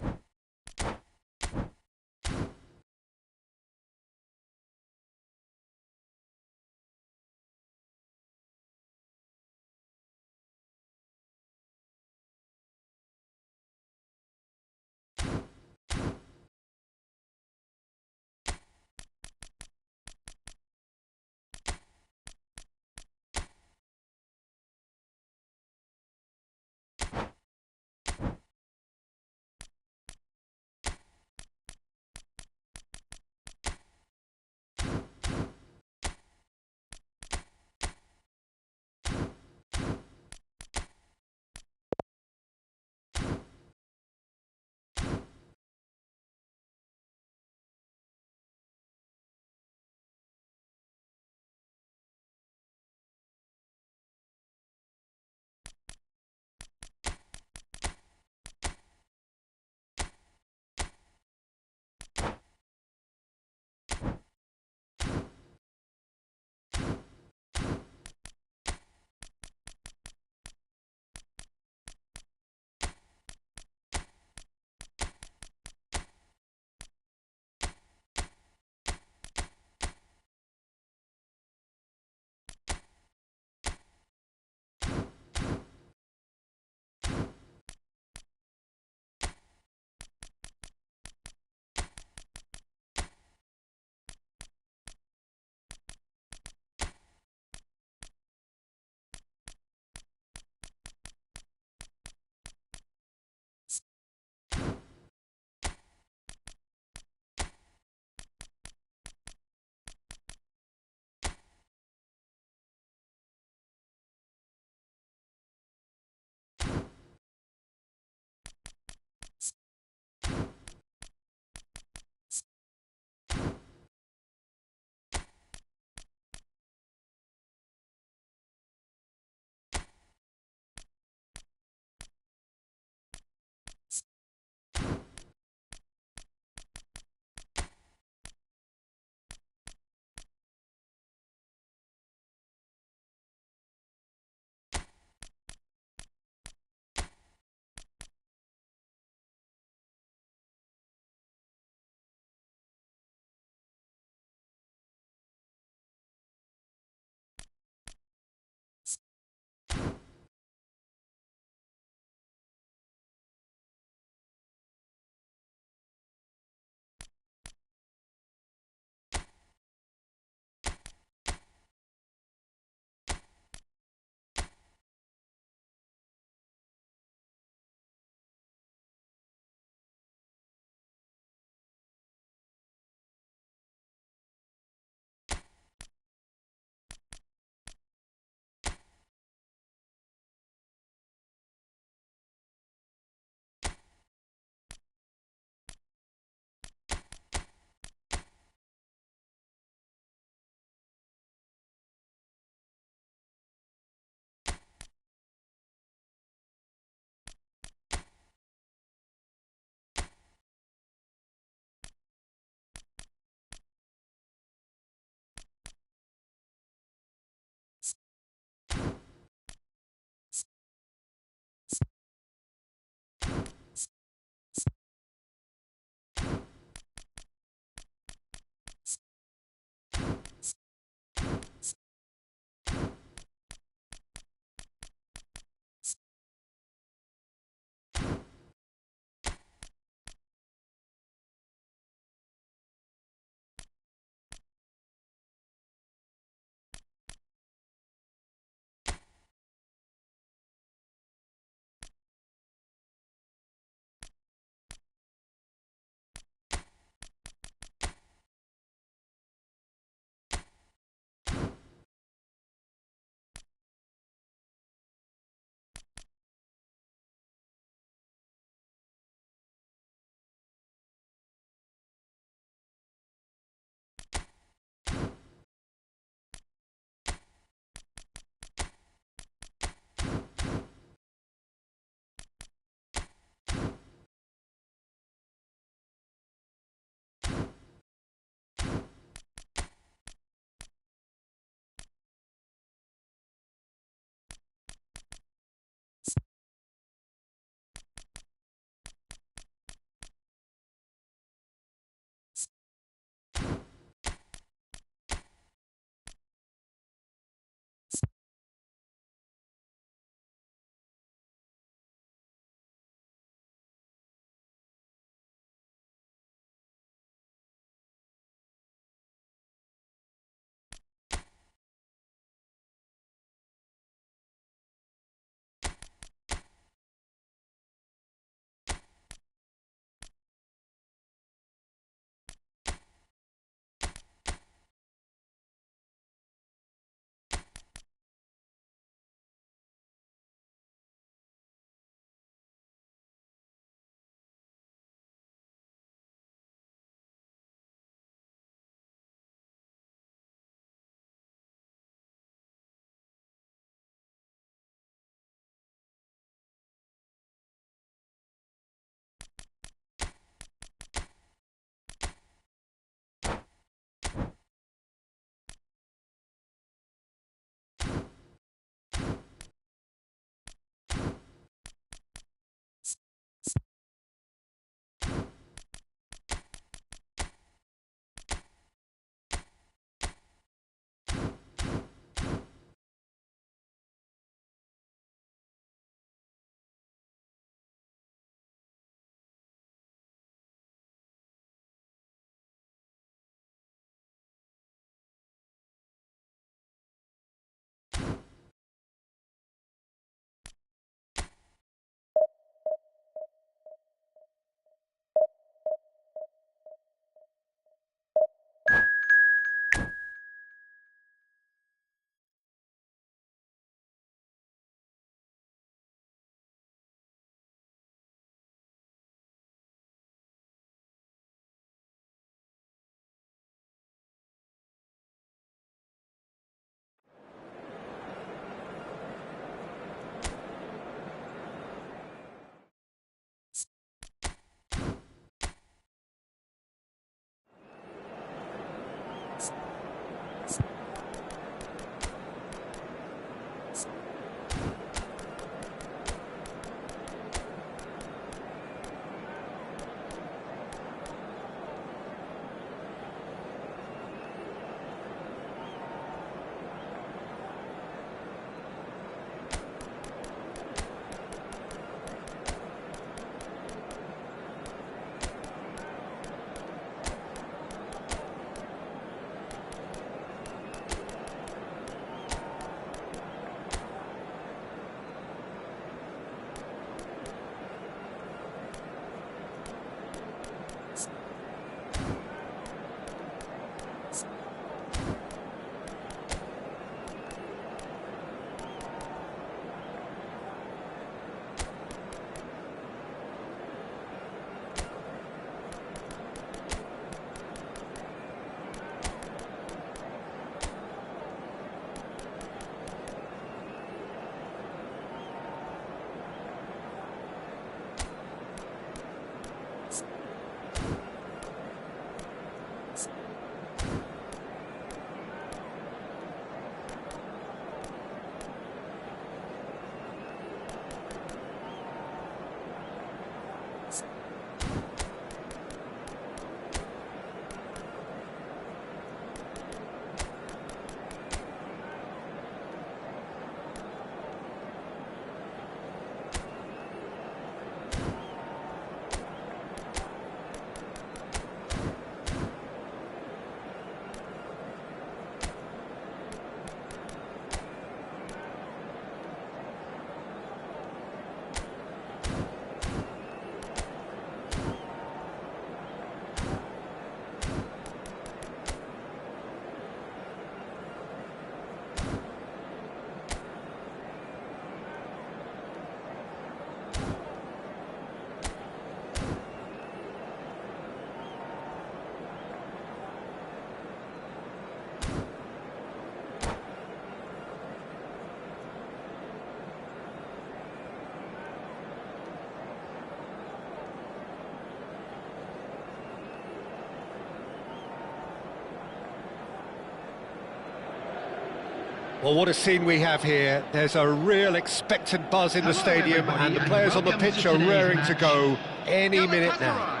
Well, what a scene we have here. There's a real expectant buzz in the stadium, and the players on the pitch are raring to go any minute now.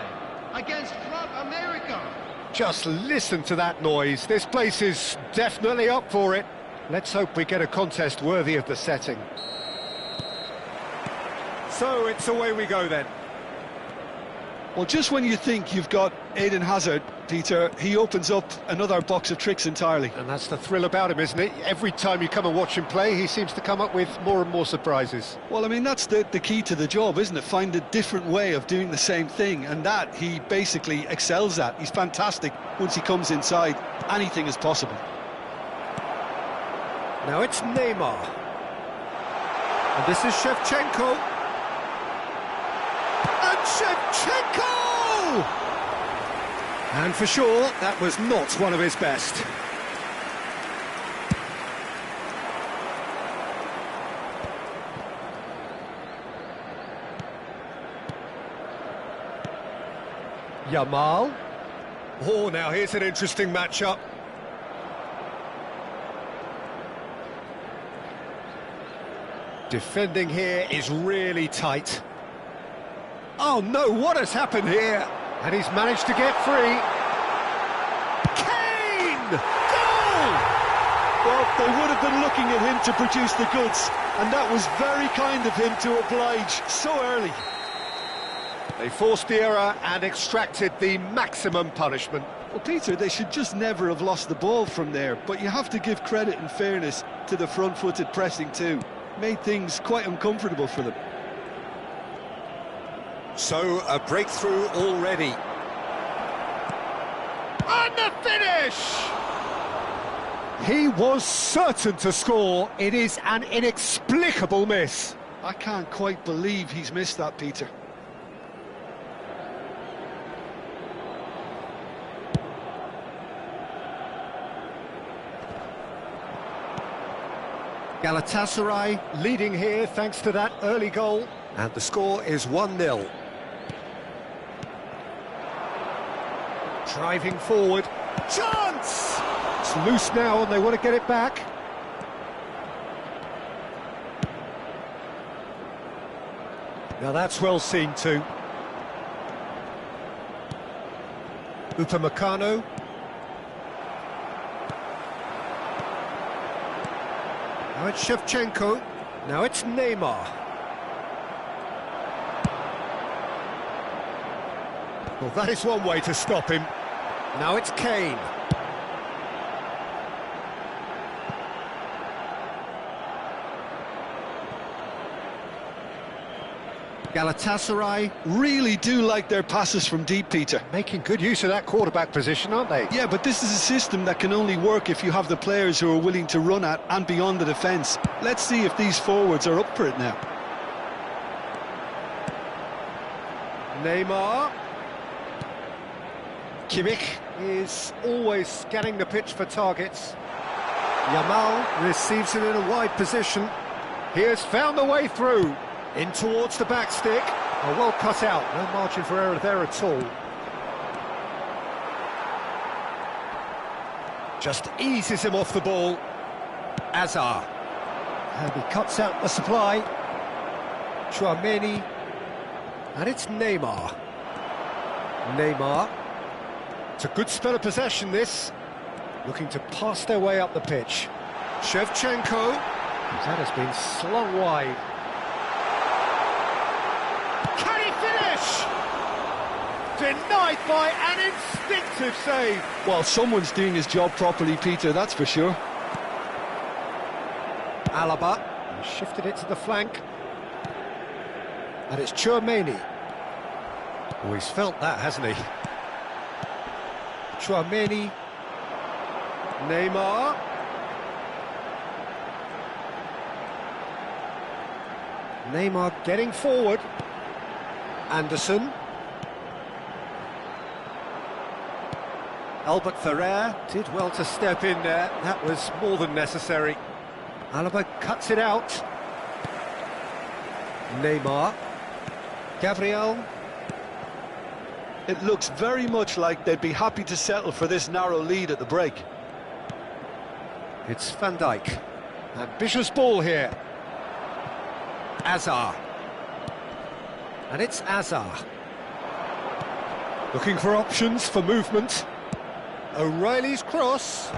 Against Club America. Just listen to that noise. This place is definitely up for it. Let's hope we get a contest worthy of the setting. So it's away we go then. Well, just when you think you've got Eden Hazard, Peter, he opens up another box of tricks entirely. And that's the thrill about him, isn't it? Every time you come and watch him play, he seems to come up with more and more surprises. Well, I mean, that's the key to the job, isn't it? Find a different way of doing the same thing, and that he basically excels at. He's fantastic once he comes inside. Anything is possible. Now it's Neymar. And this is Shevchenko. And Shevchenko! And for sure, that was not one of his best. Yamal. Oh, now here's an interesting matchup. Defending here is really tight. Oh no, what has happened here? And he's managed to get free. Kane! Goal! Well, they would have been looking at him to produce the goods, and that was very kind of him to oblige so early. They forced the error and extracted the maximum punishment. Well, Peter, they should just never have lost the ball from there, but you have to give credit and fairness to the front-footed pressing too. Made things quite uncomfortable for them. So, a breakthrough already. And the finish! He was certain to score. It is an inexplicable miss. I can't quite believe he's missed that, Peter. Galatasaray leading here thanks to that early goal. And the score is 1-0. Driving forward. Chance! It's loose now and they want to get it back. Now that's well seen too. Upamecano. Now it's Shevchenko. Now it's Neymar. Well, that is one way to stop him. Now it's Kane. Galatasaray Really do like their passes from deep, Peter. making good use of that quarterback position, aren't they? Yeah, but this is a system that can only work if you have the players who are willing to run at and beyond the defence. Let's see if these forwards are up for it now. Neymar. Kimmich is always scanning the pitch for targets. Yamal receives it in a wide position. He has found the way through. In towards the back stick. Oh, well cut out. No margin for error there at all. Just eases him off the ball. Azar. And he cuts out the supply. Tchouaméni. And it's Neymar. Neymar. It's a good spell of possession, this. Looking to pass their way up the pitch. Shevchenko. That has been slung wide. Can he finish? Denied by an instinctive save. Well, someone's doing his job properly, Peter, that's for sure. Alaba. He shifted it to the flank. And it's Tchouaméni. Oh, he's felt that, hasn't he? Tchouaméni. Neymar. Neymar getting forward. Anderson. Albert Ferrer did well to step in there. That was more than necessary. Alaba cuts it out. Neymar. Gabriel. It looks very much like they'd be happy to settle for this narrow lead at the break. It's Van Dijk. Ambitious ball here. Azar. And it's Azar. Looking for options for movement. O'Reilly's cross.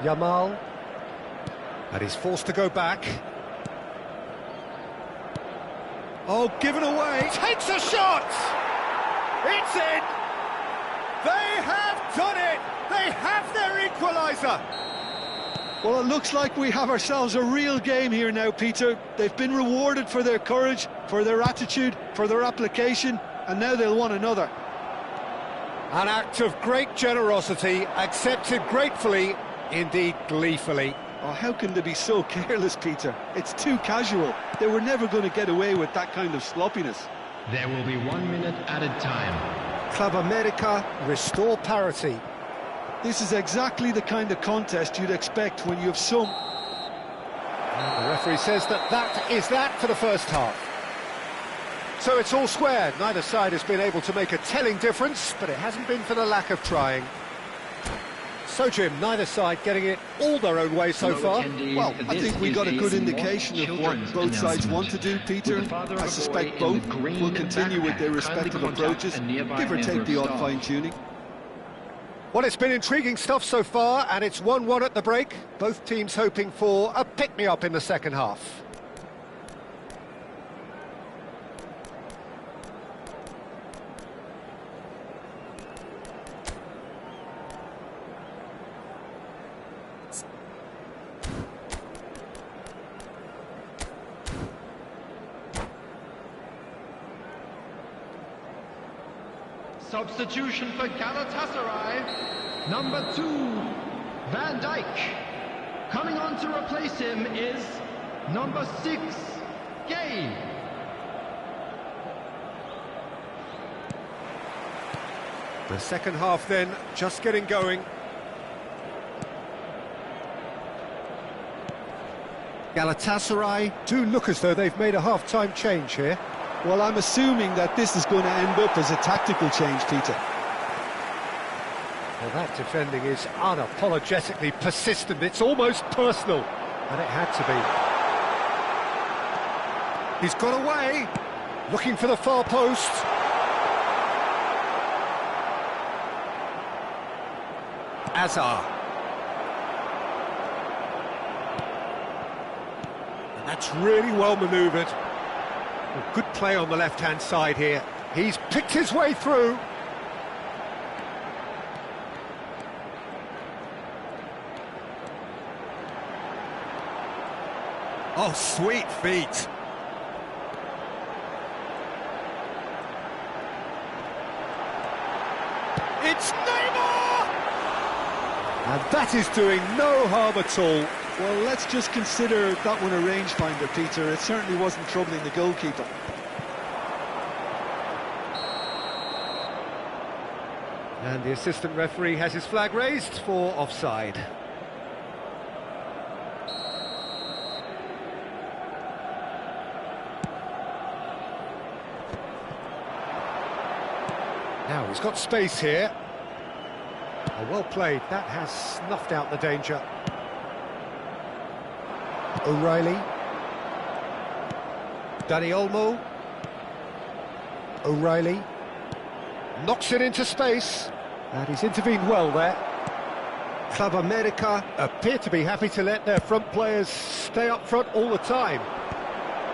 Yamal. And he's forced to go back. Oh, given away. Takes a shot! It's in! They have done it! They have their equaliser! Well, it looks like we have ourselves a real game here now, Peter. They've been rewarded for their courage, for their attitude, for their application, and now they'll want another. An act of great generosity, accepted gratefully, indeed gleefully. Oh, how can they be so careless, Peter? It's too casual. They were never going to get away with that kind of sloppiness. There will be 1 minute added time. Club America restore parity. This is exactly the kind of contest you'd expect when you have some... And the referee says that is that for the first half. So it's all square. Neither side has been able to make a telling difference, but it hasn't been for the lack of trying. So, Jim, neither side getting it all their own way so far. Well, I think we got a good indication of what both sides want to do, Peter. I suspect both will continue with their respective approaches, give or take the odd fine-tuning. Well, it's been intriguing stuff so far, and it's 1-1 at the break. Both teams hoping for a pick-me-up in the second half. Substitution for Galatasaray, number 2, Van Dijk. Coming on to replace him is number 6, Gay. The second half then, just getting going. Galatasaray do look as though they've made a half-time change here. Well, I'm assuming that this is going to end up as a tactical change, Peter. Well, that defending is unapologetically persistent. It's almost personal, and it had to be. He's got away, looking for the far post. Azar. And that's really well manoeuvred. Well, good play on the left-hand side here. He's picked his way through. Oh, sweet feet. It's Neymar! And that is doing no harm at all. Well, let's just consider that one a rangefinder, Peter. It certainly wasn't troubling the goalkeeper. And the assistant referee has his flag raised for offside. Now he's got space here. Oh, well played. That has snuffed out the danger. O'Reilly. Dani Olmo. O'Reilly. Knocks it into space. And he's intervened well there. Club America appear to be happy to let their front players stay up front all the time.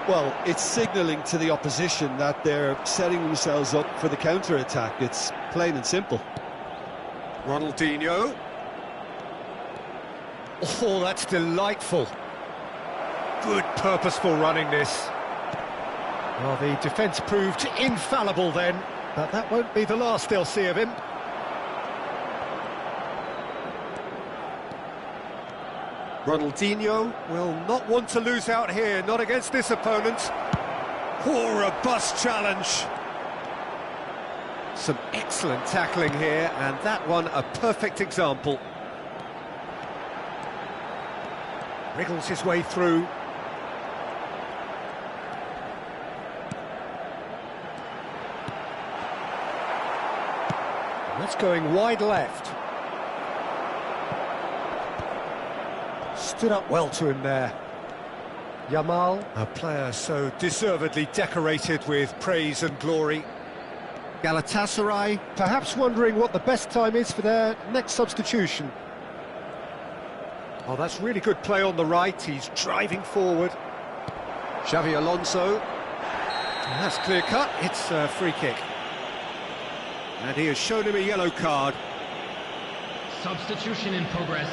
Well, it's signalling to the opposition that they're setting themselves up for the counter-attack. It's plain and simple. Ronaldinho. Oh, that's delightful. Good purposeful running this. Well, the defence proved infallible then, but that won't be the last they'll see of him. Ronaldinho will not want to lose out here, not against this opponent. Oh, robust challenge. Some excellent tackling here, and that one a perfect example. Wriggles his way through. That's going wide left. Stood up well to him there. Yamal, a player so deservedly decorated with praise and glory. Galatasaray, perhaps wondering what the best time is for their next substitution. Oh, that's really good play on the right. He's driving forward. Xavi Alonso. And that's clear cut. It's a free kick. And he has shown him a yellow card. Substitution in progress.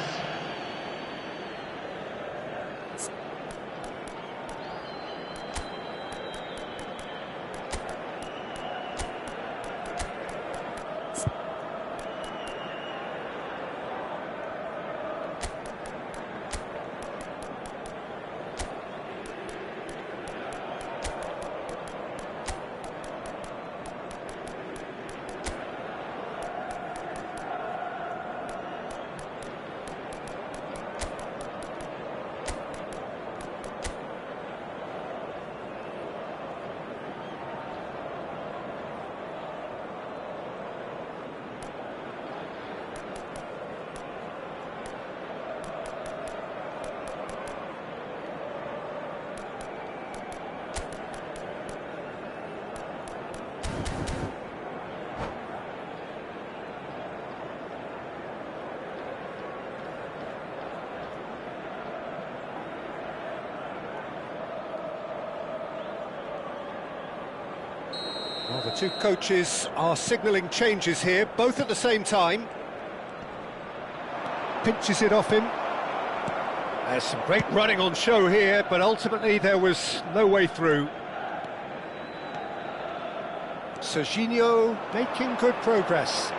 Well, the two coaches are signalling changes here, both at the same time. Pinches it off him. There's some great running on show here, but ultimately there was no way through. Serginho making good progress.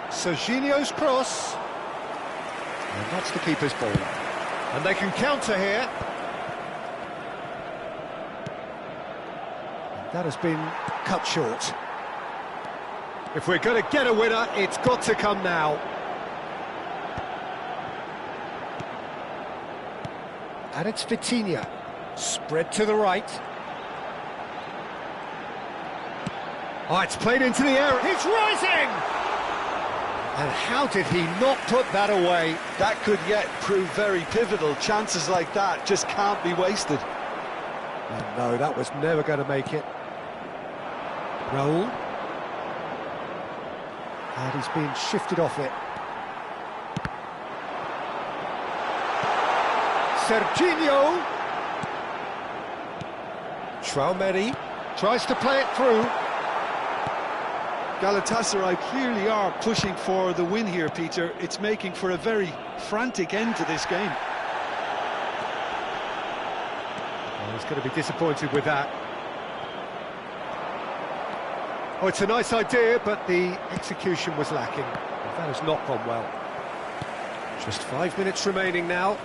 Serginho's cross. And that's the keeper's ball. And they can counter here. That has been cut short. If we're going to get a winner, it's got to come now. And it's Vitinha. Spread to the right. Oh, it's played into the air. He's rising! And how did he not put that away? That could yet prove very pivotal. Chances like that just can't be wasted. And no, that was never going to make it. Raul. And he's been shifted off it. Serginho. Traumeri tries to play it through. Galatasaray clearly are pushing for the win here, Peter. It's making for a very frantic end to this game. Well, he's going to be disappointed with that. Oh, it's a nice idea, but the execution was lacking. That has not gone well. Just 5 minutes remaining now.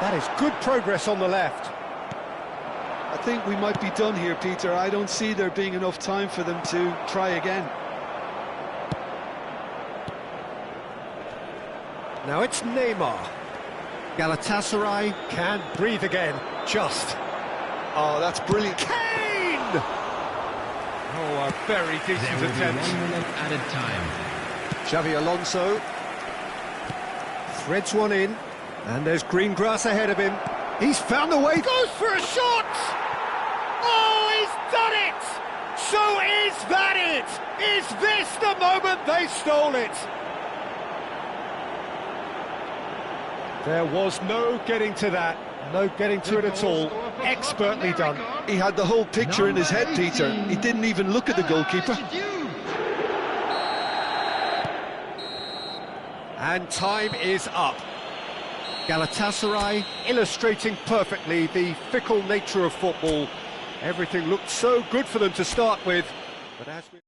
That is good progress on the left. I think we might be done here, Peter. I don't see there being enough time for them to try again. Now it's Neymar. Galatasaray can breathe again, just. Oh, that's brilliant. Kane! Oh, a very decent attempt. 1 minute added time. Xavi Alonso threads one in, and there's green grass ahead of him. He's found a way, goes for a shot! Oh, he's done it! So is that it? Is this the moment they stole it? There was no getting to that, no getting to it at all. Expertly done. He had the whole picture in his head, Peter. He didn't even look at the goalkeeper. And time is up. Galatasaray illustrating perfectly the fickle nature of football. Everything looked so good for them to start with, but as we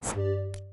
Sports.